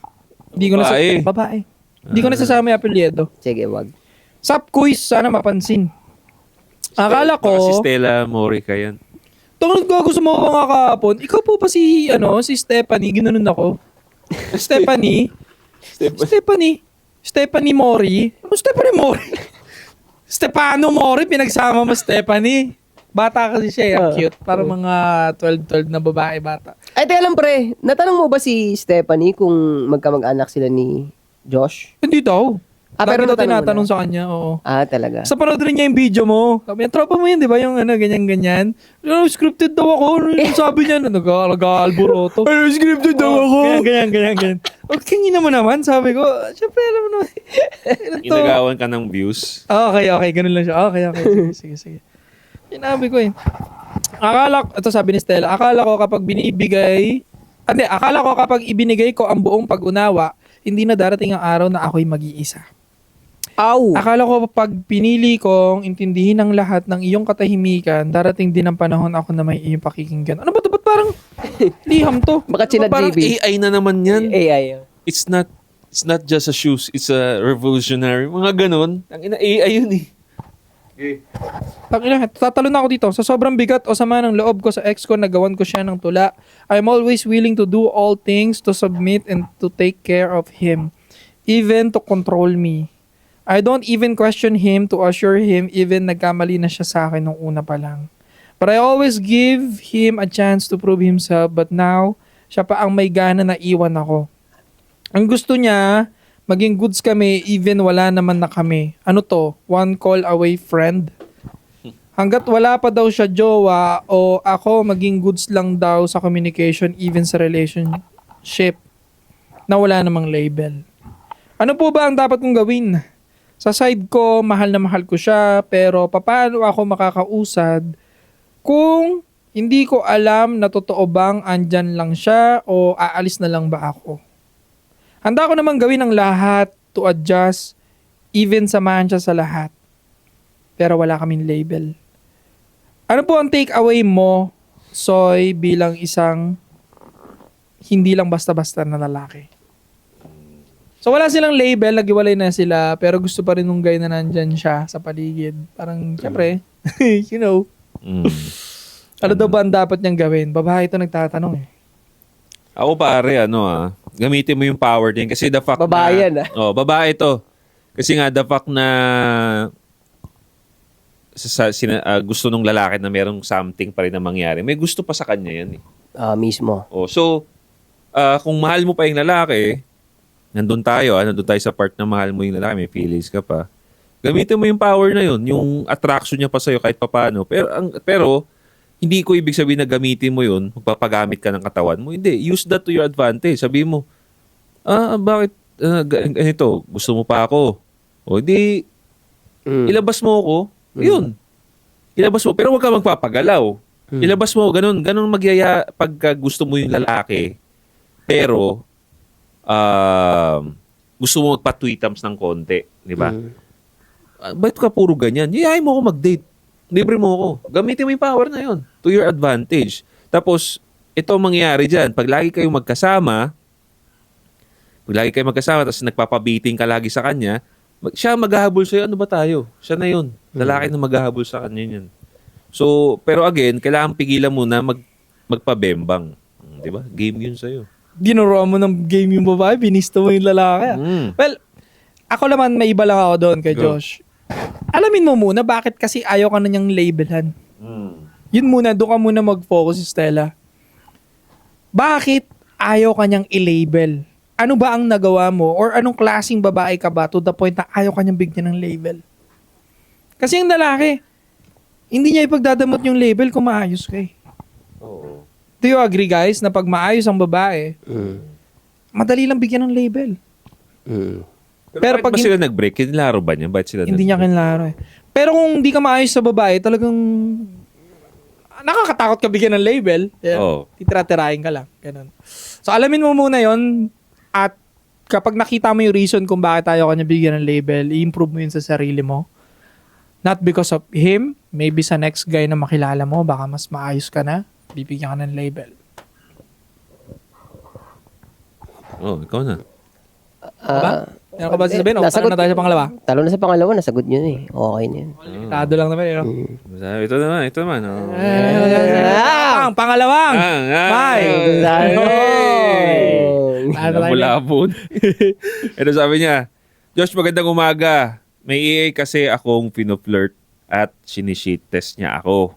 Hindi ko na babae. Hindi ko nasasama yung apelyido. Sige, wag. Sup, quiz. Sana mapansin. Akala ko... Baka si Stella Morica yan. Tungkol ko gusto mo ko nga kahapon. Ikaw po pa si Stephanie. Ginanon ako. Stephanie Mori. Stephanie Mori? Stefano Mori, pinagsama mo Stephanie. Bata kasi siya, cute. Parang mga 12 na babae bata. Ay, teka lang pre. Natanong mo ba si Stephanie kung magkamag-anak sila ni Josh? Hindi daw. Pero Lagi daw natanong mo tinatanong na? sa kanya, oo. Talaga. Sa panood rin niya yung video mo. Sabi niya, tropa mo yun, di ba? Yung ganyan-ganyan. Scripted daw ako. Sabi niya, nag-alboroto. Scripted daw ako. Ganyan. Okay, mo naman. Sabi ko, syempre, alam mo naman. Inagawan ka ng views. Okay. Ganun lang siya. Okay. Sige. Sinabi ko eh. Ito sabi ni Stella, akala ko kapag ibinigay ko ang buong pag-unawa, hindi na darating ang araw na ako'y mag-iisa. Akala ko pag pinili kong intindihin ang lahat ng iyong katahimikan, darating din ang panahon ako na may iyong pakikinggan. Ano ba ito? Ba't parang liham to? Baka chinad Parang JB. AI na naman yan. AI. It's not just a shoes, it's a revolutionary. Mga ganun. Ang ina AI yun eh. Tatalo na ako dito. Sa sobrang bigat o sama ng loob ko sa ex ko, nagawan ko siya ng tula. I'm always willing to do all things to submit and to take care of him, even to control me. I don't even question him to assure him even nagkamali na siya sa akin nung una pa lang. But I always give him a chance to prove himself, but now, siya pa ang may gana na iwan ako. Ang gusto niya, maging goods kami even wala naman na kami. Ano to? One call away friend? Hanggat wala pa daw siya jowa o ako maging goods lang daw sa communication even sa relationship na wala namang label. Ano po ba ang dapat kong gawin? Sa side ko, mahal na mahal ko siya, pero paano ako makakausad kung hindi ko alam na totoo bang andyan lang siya o aalis na lang ba ako? Handa ko namang gawin ang lahat to adjust, even samahan siya sa lahat. Pero wala kaming label. Ano po ang take away mo, Soy, bilang isang hindi lang basta-basta na lalaki? So wala silang label, naghiwalay na sila, pero gusto pa rin nung guy na nandyan siya sa paligid. Parang, syempre, you know. Ano daw ba ang dapat niyang gawin? Babae ito nagtatanong eh. Ako pare, gamitin mo yung power din. Kasi the fact Babae na... yan, babae to. Kasi nga, the fact na gusto nung lalaki na merong something pa rin na mangyari. May gusto pa sa kanya yan eh. Mismo. So, kung mahal mo pa yung lalaki, nandun tayo sa part na mahal mo yung lalaki, may feelings ka pa. Gamitin mo yung power na yun, yung attraction niya pa sa'yo kahit papaano. Pero hindi ko ibig sabihin na gamitin mo yun, magpapagamit ka ng katawan mo. Hindi, use that to your advantage. Sabi mo, bakit ganito? Gusto mo pa ako? O di, ilabas mo ako. Yun. Ilabas mo. Pero huwag ka magpapagalaw. Ilabas mo. Ganun magyaya pagka gusto mo yung lalaki. Pero, gusto mo magpa-tweetams ng konti. Di ba? Ba't ka puro ganyan? Yayain mo ako mag-date. Libre mo ako. Gamitin mo yung power na yun to your advantage. Tapos, ito ang mangyayari dyan. Pag lagi kayong magkasama, tapos nagpapabiting ka lagi sa kanya, siya maghahabol sa'yo. Ano ba tayo? Siya na yun. Lalaki na maghahabol sa kanya yun. So, pero again, kailangan pigilan mo na magpabembang. Di ba? Game yun sa'yo. Ginuruan mo ng game yung babae, binista mo yung lalaki. Well, ako naman may iba lang ako doon kay Go. Josh. Alamin mo muna bakit kasi ayaw ka na niyang labelan. Yun muna, doon ka muna mag-focus, Stella. Bakit ayaw ka niyang i-label? Ano ba ang nagawa mo? Or anong klaseng babae ka ba to the point na ayaw ka niyang bigyan ng label? Kasi yung lalaki, hindi niya ipagdadamot yung label kung maayos ka eh. Oo. Do you agree guys na pag maayos ang babae, madali lang bigyan ng label? Pero pag ba sila nag-break? Kinlaro ba niya? Bakit sila Hindi niya kinlaro eh. Pero kung hindi ka maayos sa babae, talagang nakakatakot ka bigyan ng label. Oo. Titira-tirahin ka lang. Ganun. So alamin mo muna yon at kapag nakita mo yung reason kung bakit tayo kanya bigyan ng label, i-improve mo yun sa sarili mo. Not because of him, maybe sa next guy na makilala mo, baka mas maayos ka na, bibigyan ka ng label. Ikaw na. Diba? Meron ka ba sasabihin? O, talo na tayo sa pangalawa. Talo na sa pangalawa, nasagot nyo eh. Okay na yun. Limitado lang naman eh. No? Ito naman. Oh. Pangalawang! Bye! Labo-labon. Ito sabi niya, Josh, magandang umaga. May EA kasi akong pinoflirt at sinishit test niya ako.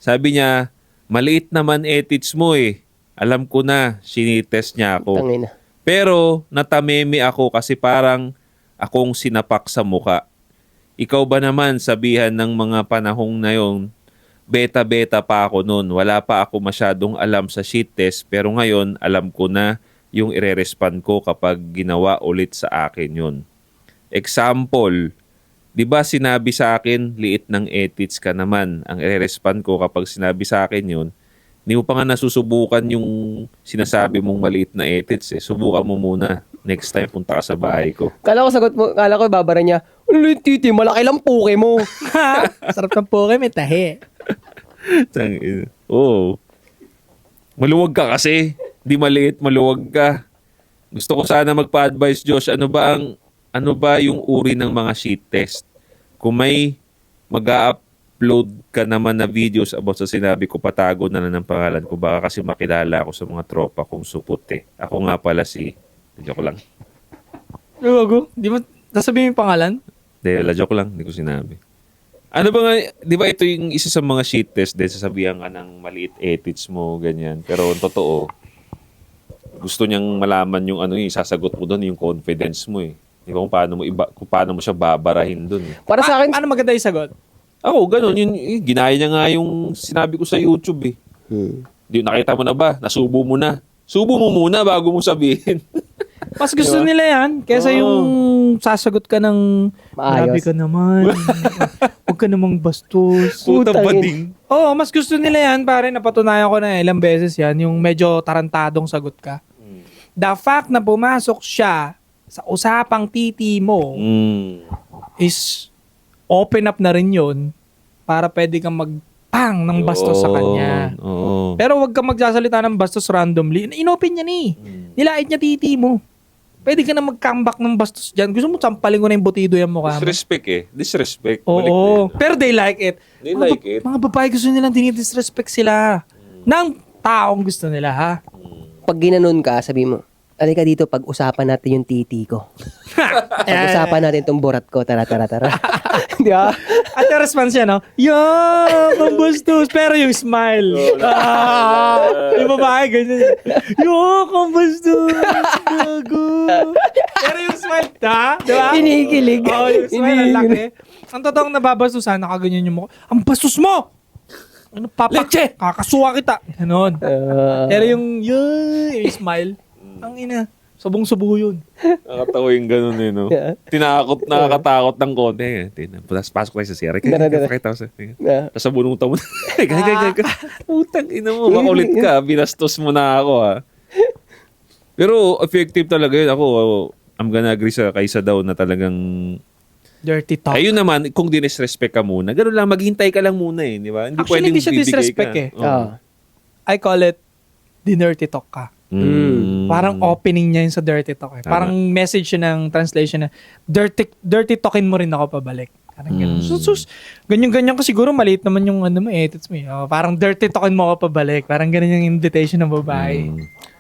Sabi niya, maliit naman ethics mo eh. Alam ko na, sinitest niya ako. Tangina. Pero natameme ako kasi parang akong sinapak sa muka. Ikaw ba naman sabihan ng mga panahong na yon, beta-beta pa ako noon. Wala pa ako masyadong alam sa shit test pero ngayon alam ko na yung ire-respond ko kapag ginawa ulit sa akin yun. Example, di ba sinabi sa akin liit ng ethics ka naman. Ang ire-respond ko kapag sinabi sa akin yun, hindi mo pa nga nasusubukan yung sinasabi mong maliit na ethics eh. Subukan mo muna. Next time punta ka sa bahay ko. Kala ko babara niya, ano yung titi, malaki lang puke mo. Sarap ng poke, may tahi. Oo. Maluwag ka kasi. Di maliit, maluwag ka. Gusto ko sana magpa-advise, Josh. Ano ba yung uri ng mga sheet test? Kung may mag-upload ka naman na videos about sa sinabi ko, patago na lang ng pangalan ko. Baka kasi makilala ako sa mga tropa kong supot eh. Ako nga pala joke lang. Gago? Di mo sasabihin yung pangalan? Joke lang. Hindi ko sinabi. Ano ba nga, di ba ito yung isa sa mga sheet test din, sasabihan ka ng maliit ethics mo, ganyan. Pero ang totoo, gusto niyang malaman yung sasagot mo doon, yung confidence mo eh. Di ba kung paano mo siya babarahin doon. Eh. Para sa akin, Ano maganda yung sagot? Ako, ganun. Ginaya niya nga yung sinabi ko sa YouTube eh. Di, nakita mo na ba? Nasubo mo na. Subo mo muna bago mo sabihin. Mas gusto nila yan kaysa yung sasagot ka ng Maayos. grabe ka naman. Huwag ka namang bastos. Puta Putangin. bading. Oo, mas gusto nila yan. Pare, napatunayan ko na ilang beses yan. Yung medyo tarantadong sagot ka. The fact na pumasok siya sa usapang titi mo is open up na rin yun para pwede kang magpang ng bastos sa kanya. Oo. Pero wag kang magsasalita ng bastos randomly. Inopen niya ni. Nilait niya titi mo. Pwede ka na mag-comeback ng bastos dyan. Gusto mo sampalin ko na yung butido yung mukha mo. Disrespect eh. Disrespect. Balik Oo. na yun. Pero they like it. They like it. Mga babae gusto nilang dinidisrespect sila. Ng taong gusto nila, ha? pag ginanon ka, sabi mo, alika dito, pag-usapan natin yung titi ko. Pag-usapan natin tong burat ko, tara. Di ba? At the response niya, no? Yeah, kambastos. Pero yung smile. Yung babae, ganyan. Yeah, kambastos. Gago. Pero yung smile, di ba? Kinikilig. Oo, yung smile, ang laki. Ang totoong nababastusan, nakaganyan yung mukha. Ang bastos mo! Ano, Leche! kakasuwa kita. Ganon. Pero yung smile, ang ina. Subong-subo yun. Nakatawa yung ganun eh, no? Yeah. Nakakatakot ng konti eh. Pasok tayo sa CR. Pakita ko sa... Tapos sabunutan mo. Gagagag. Utang ina mo. Makulit ka. Binastos mo na ako ha. Pero effective talaga yun. Ako, I'm gonna agree sa kaysa daw na talagang... Dirty talk. Ayun naman, kung dinisrespect ka muna, gano'n lang, maghintay ka lang muna eh. Di ba? Actually, hindi siya bibigay disrespect ka. eh. Oo. I call it dirty talk ka. Parang opening niya yun sa dirty talk eh. Tama. Parang message yun ng translation na dirty talkin mo rin ako pabalik. Parang ganun. Sus, ganyan-ganyan ko siguro maliit naman yung ano mo, edits mo. Parang dirty talkin mo ako pabalik. Parang ganun yung invitation ng babae.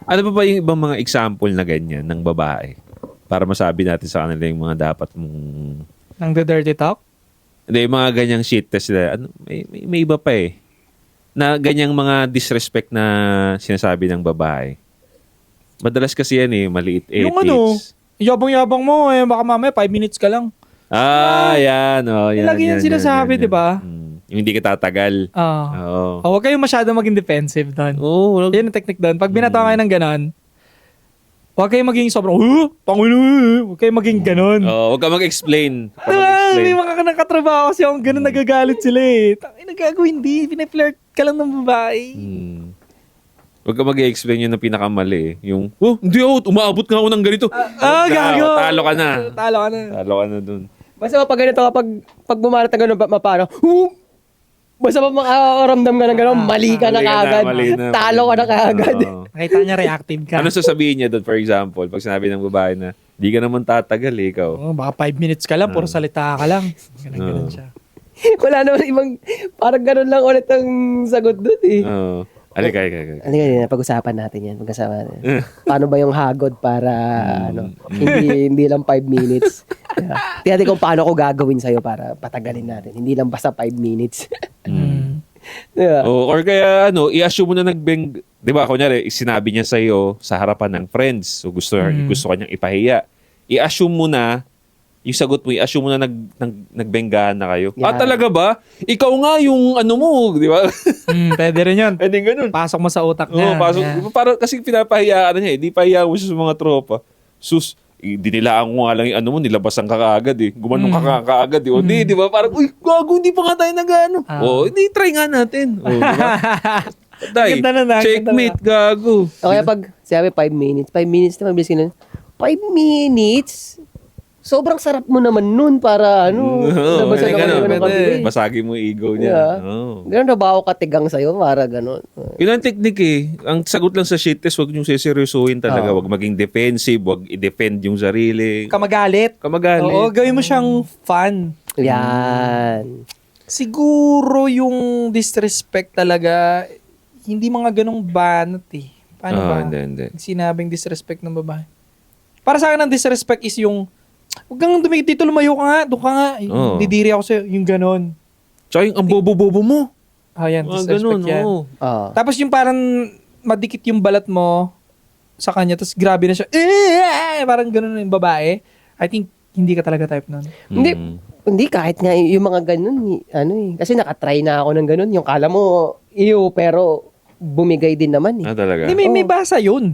Ano pa ba yung ibang mga example na ganyan ng babae? Para masabi natin sa kanila yung mga dapat mong... Ng the dirty talk? Hindi, yung mga ganyang shit test na, may iba pa eh. Na ganyang mga disrespect na sinasabi ng babae. Madalas kasi yan eh, maliit edits. Yung ano, yabang-yabang mo eh, baka mamaya 5 minutes ka lang. Yan. Yan, Lagi yan sinasabi, di ba? Yung hindi ka tatagal. Oo. Huwag kayong masyado maging defensive doon. Oo. Yan ang technique doon. Pag binatawa kayo ng ganon, huwag kayong maging sobrang, pangulo, huwag kayong maging ganon. Huwag ka mag-explain. May mga nakatrabaho kasi akong ganon nagagalit sila eh. Tangina gago, hindi. Pinaflirt ka lang ng babae. Huwag ka mag-explain yun na pinakamali eh. Yung, hindi ako, umaabot nga ako ng ganito. Gago. Talo ka na. Talo ka na dun. Basta pag ganito kapag bumarat na gano'n, mapano, basta pa makaramdam ka ng gano'n, mali ka na kaagad. Talo ka na kaagad. Nakita niya reactive ka. Ano sasabihin niya doon, for example, pag sinabi ng babae na, di ka naman tatagal eh, ikaw. Baka 5 minutes ka lang, puro salita ka lang. Ganun siya. Wala naman ibang, parang gano'n lang ulit ang sagot doon eh. Alika. Pag-usapan natin yan. Paano ba yung hagod para hindi lang 5 minutes. Tingnan kung paano ko gagawin sa'yo para patagalin natin. Hindi lang basta 5 minutes. Yeah. Or kaya i-assume mo na nagbeng, 'di ba? Kunyari, sinabi niya sa iyo sa harapan ng friends. So gusto kanyang ipahiya. I-assume mo na yung sagot mo, i-assume mo na nagbenggahan na kayo. Yeah. Talaga ba? Ikaw nga yung ano mo, di ba? Pwede rin yun. Pwede ganun. Pasok mo sa utak niya. Pasok. Yeah. Para, kasi pinapahiyaan niya eh. Di pahiya mo siya sa mga tropa. Sus, dinilaan ko nga lang yung ano mo, nilabasan ka kaagad eh. Gumanong ka kaagad eh. O di ba? Parang, uy, gago, hindi pa nga tayo nag-ano. Hindi, try nga natin. Di ba? Patay. Checkmate, gago. O kaya pag sabi 5 minutes na mabilis ka na, 5 minutes? Sobrang sarap mo naman nun para labasan naman ng kami. Basagin mo yung ego niya. Yeah. Ganun na ba ako katigang sa'yo para ganun? Yun ang technique eh. Ang sagot lang sa shit test, huwag niyong seseryosohin talaga. Huwag maging defensive, huwag i-defend yung sarili. Kamagalit. Oo, gawin mo siyang fun. Yan. Siguro yung disrespect talaga, hindi mga ganong banat eh. Paano ba? Hindi. Sinabing disrespect ng babae. Para sa akin ang disrespect is yung huwag kang dumikit dito, lumayo ka nga, doon ka nga. Didiri ako sa'yo, yung ganon. Tsaka yung ang bobo-bobo mo. Yan, disrespect yan. Tapos yung parang madikit yung balat mo sa kanya, tapos grabe na siya, parang ganon yung babae. I think, hindi ka talaga type nun. Hindi, kahit nga yung mga ganun, kasi nakatry na ako ng ganun. Yung kala mo, pero bumigay din naman eh. Talaga? Hindi, may basa yun.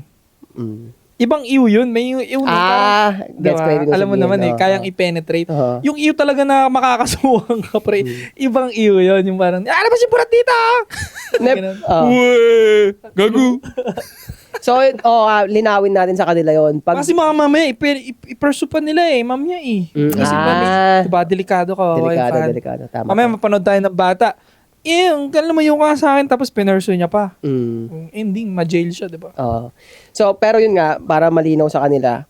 Ibang iyo yun. May iyo na gets ko ibig alam mo sabihin, naman kayang i-penetrate. Yung iyo talaga na makakasuwang ka, pre. Ibang iyo yun. Yung parang, ano ba si Burat dito? Gago. So, linawin natin sa kanila yon. Kasi mga mamaya, ipersupan nila mamaya Kasi diba, delikado ka. Delikado. Tama. Mamaya mapanood tayo ng bata. Kailan lumayo ka sa akin tapos pinursu niya pa. Ending, ma-jail siya, diba? So, pero yun nga, para malinaw sa kanila,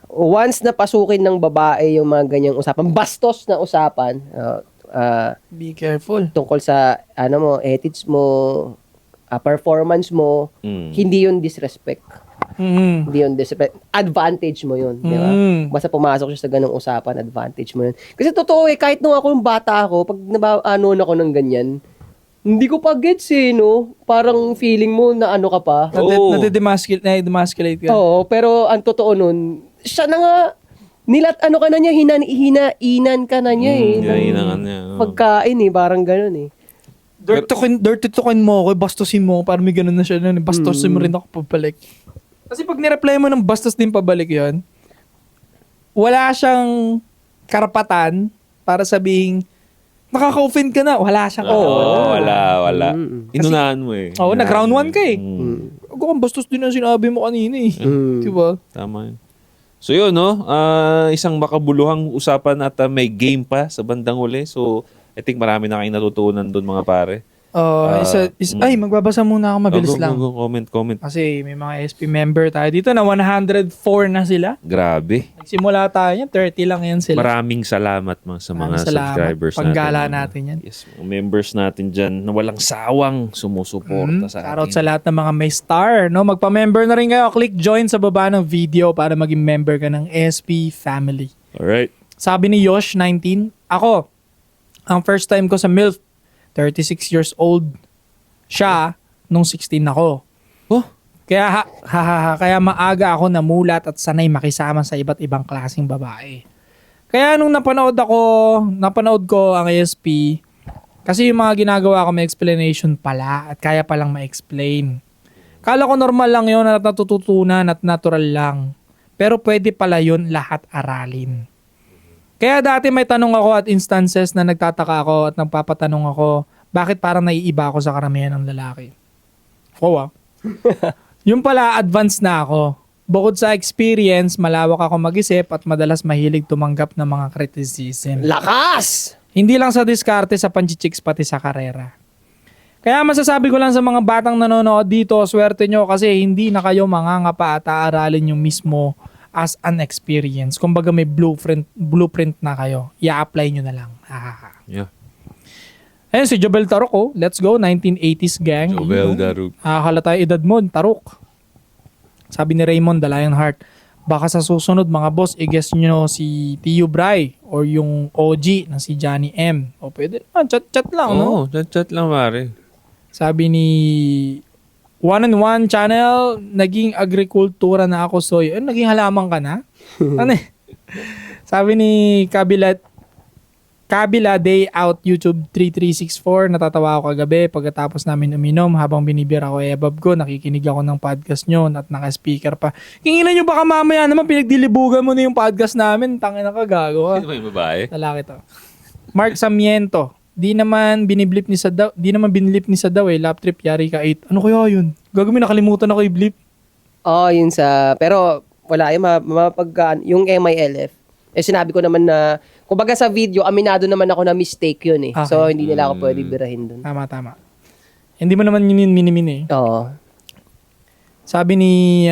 once na pasukin ng babae yung mga ganyang usapan, bastos na usapan, be careful. Tungkol sa, ethics mo, performance mo, hindi yun disrespect. Mm. Hindi yun advantage mo yun, di ba? Basta pumasok siya sa ganung usapan, advantage mo yun. Kasi totoo kahit nung ako yung bata ako, pag ano ako ng ganyan, hindi ko pa gets no? Parang feeling mo na ano ka pa. Oo. Nade-demasculate ka. Oo, pero ang totoo nun, siya na nga, ano ka na niya, hinainan ka na niya hinahinan ka ng niya, oo. pagkain parang ganun Dirty talkin mo ako, bastusin mo ako, parang may ganun na siya nun. Bastusin mo rin ako pabalik. Kasi pag nireply mo ng bastos din pabalik yon, wala siyang karapatan para sabihin, nakaka-offend ka na. Wala siyang Wala. Inunahan mo eh. Oo, nag-round 1 ka eh. Mm. Ako kang bastos din ang sinabi mo kanina eh. Diba? Tama yun. So yun, no? Isang makabuluhang usapan at may game pa sa bandang huli. So, I think marami na kayong natutunan doon mga pare. Ay, magbabasa muna ako, mabilis lang. Go, comment. Kasi may mga SP member tayo dito na 104 na sila. Grabe. Nagsimula tayo yan, 30 lang yan sila. Maraming salamat sa mga subscribers natin. Panggala natin yan. Yes, mga members natin dyan na walang sawang sumusuporta sa Shoutout atin. sa lahat ng mga may star. No? Magpa-member na rin kayo. Click join sa baba ng video para maging member ka ng SP family. Alright. Sabi ni Yosh, 19, ako, ang first time ko sa MILF, 36 years old. Siya, nung 16 ako. Oh, Kaya, kaya maaga ako namulat at sanay makisama sa iba't ibang klaseng babae. Kaya nung napanood ko ang ASP, kasi yung mga ginagawa ko may explanation pala at kaya palang ma-explain. Kala ko normal lang yun at natututunan at natural lang. Pero pwede pala yun lahat aralin. Kaya dati may tanong ako at instances na nagtataka ako at nagpapatanong ako, bakit parang naiiba ako sa karamihan ng lalaki? Yung pala, advanced na ako. Bukod sa experience, malawak ako mag-isip at madalas mahilig tumanggap ng mga criticism. Lakas! Hindi lang sa diskarte, sa panchichicks, pati sa karera. Kaya masasabi ko lang sa mga batang nanonood dito, swerte nyo kasi hindi na kayo mangangapa at aaralin yung mismo as an experience. Kumbaga may blueprint na kayo. I-apply nyo na lang. yeah. Ayun, si Jobel Tarok, oh. Let's go, 1980s gang. Jobel Darug. Halata edad mo, Tarok. Sabi ni Raymond, The Lionheart, baka sa susunod mga boss, i-guess nyo si Tio Bray or yung OG na si Johnny M. O pwede naman, chat-chat lang, no? Oo, chat lang pare. Sabi ni One on One Channel, naging agrikultura na ako, soy. Naging halaman ka na? Ano eh? Sabi ni Kabila Day Out YouTube 3364, natatawa ako kagabi pagkatapos namin uminom habang binibira ko ebab ko, nakikinig ako ng podcast nyo at naka-speaker pa. Kingilan nyo baka mamaya naman pinagdilibugan mo na yung podcast namin, tangin na kagago. Sino ba yung babae? Lalaki to. Mark Samiento, di naman binilip ni sa daw lap trip yari ka 8. Ano kaya yun? Gagawin nakalimutan ako i-blip. Yun pero wala yung MILF. Sinabi ko naman na, kumbaga sa video, aminado naman ako na mistake yun eh. Okay. So, hindi nila ako pwede birahin dun. Tama. Hindi mo naman minimin eh. Oo. Sabi ni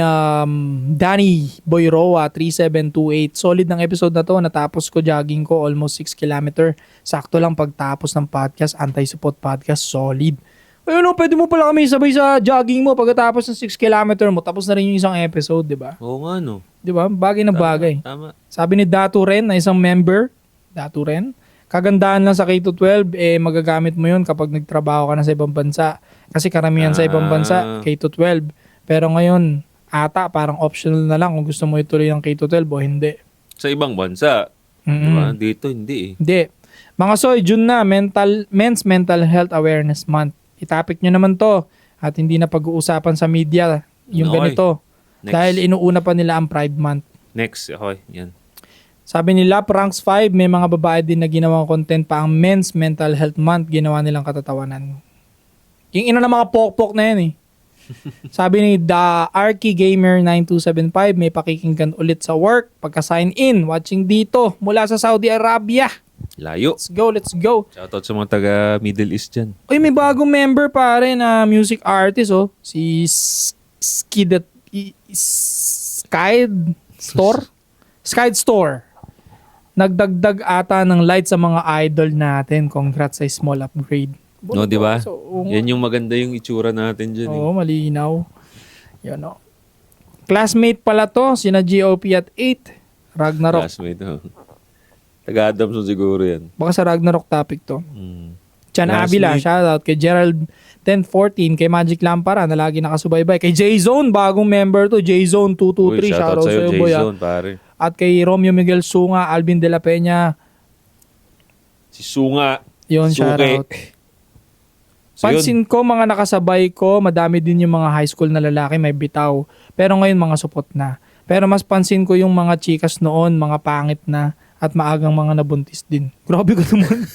Danny Boyroa 3728, solid ng episode na to, natapos ko jogging ko almost 6 kilometer. Sakto lang pagtapos ng podcast, anti-support podcast, solid. Ayun, pwede mo pala kami sabay sa jogging mo pagkatapos ng 6 kilometer mo, tapos na rin yung isang episode, di ba? Oo nga, no. Di ba? Bagay na bagay. Tama. Sabi ni Datu Ren, na isang member, Datu Ren, kagandahan lang sa K-12, magagamit mo yun kapag nagtrabaho ka na sa ibang bansa. Kasi karamihan sa ibang bansa, K-12. Pero ngayon, ata, parang optional na lang kung gusto mo ituloy ng K-12 o hindi. Sa ibang bansa. Diba? Dito, hindi eh. Hindi. Mga soy, June na, Men's Mental Health Awareness Month. Itapik nyo naman to at hindi na pag-uusapan sa media yung Okay. ganito. Next. Dahil inuuna pa nila ang Pride Month. Next, okay. Yan. Sabi nila, Ranks 5, may mga babae din na ginawang content pa ang Men's Mental Health Month, ginawa nilang katatawanan. Yung ina ng mga pokpok na yan eh. Sabi ni The Arky Gamer 9275, may pakikinggan ulit sa work, pagka-sign in, watching dito, mula sa Saudi Arabia. Layo. Let's go. Shoutout sa mga taga Middle East dyan. Uy, may bagong member pare na music artist, oh. Si Skid Store. Nagdagdag ata ng light sa mga idol natin. Congrats sa small upgrade. No, di ba? So, Yan yung maganda yung itsura natin dyan. Oo, malinaw. Yan, oh. Classmate pala to, sina GOP at 8. Ragnarok. Classmate. Taga-Adamson siguro yan. Baka sa Ragnarok topic to. Chan Classmate. Avila, shoutout. Kay Gerald 1014, kay Magic Lampara na lagi nakasubaybay. Kay J-Zone, bagong member to. J-Zone 223, shoutout sa'yo, boy. Jason, pare. At kay Romeo Miguel Sunga, Alvin De La Peña. Si Sunga. Yun, Suke. shoutout. So, yun. Pansin ko, mga nakasabay ko, madami din yung mga high school na lalaki may bitaw. Pero ngayon, mga supot na. Pero mas pansin ko yung mga chikas noon, mga pangit na, at maagang mga nabuntis din. Grabe ka naman.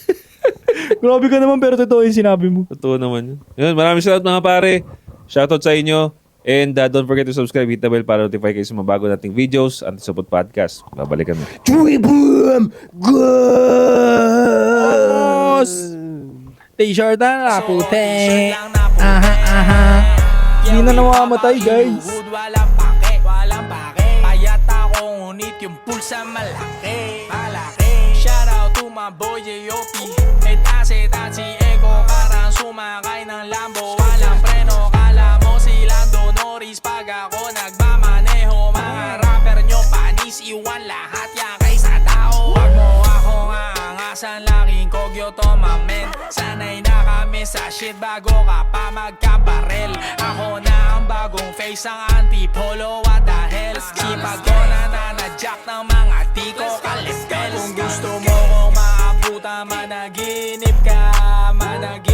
Grabe ka naman, pero totoo yung sinabi mo. Totoo naman yun. Yun, maraming salamat mga pare. Shoutout sa inyo. And don't forget to subscribe, hit the bell para notify kayo sa mga bago nating videos. Anti-Supot Podcast. Babalikan mo. Chewy boom! Vamos! T-shirt na puti. Aha. Hindi na namamatay, guys. Walang pake, walang pake. Payat ako, ngunit yung pulsa malaki. Shout out to my boy J.O.P. At si Eko, parang sumakay ng Lambo. Walang preno, kala mo si Lando Norris. Pag ako nagmamaneho, mga rapper nyo panis, iwan lahat yan kaysa tao. Wag mo akong aangasan, laking kogyo to mamen. Sanay na kami sa shit bago ka pa magkabarel. Ako na ang bagong face, ang antipolo, what the hell. Sipag ko na nanadyak ng mga tiko kalipel. Kung gusto mo kong maabutan, managinip ka, managinip.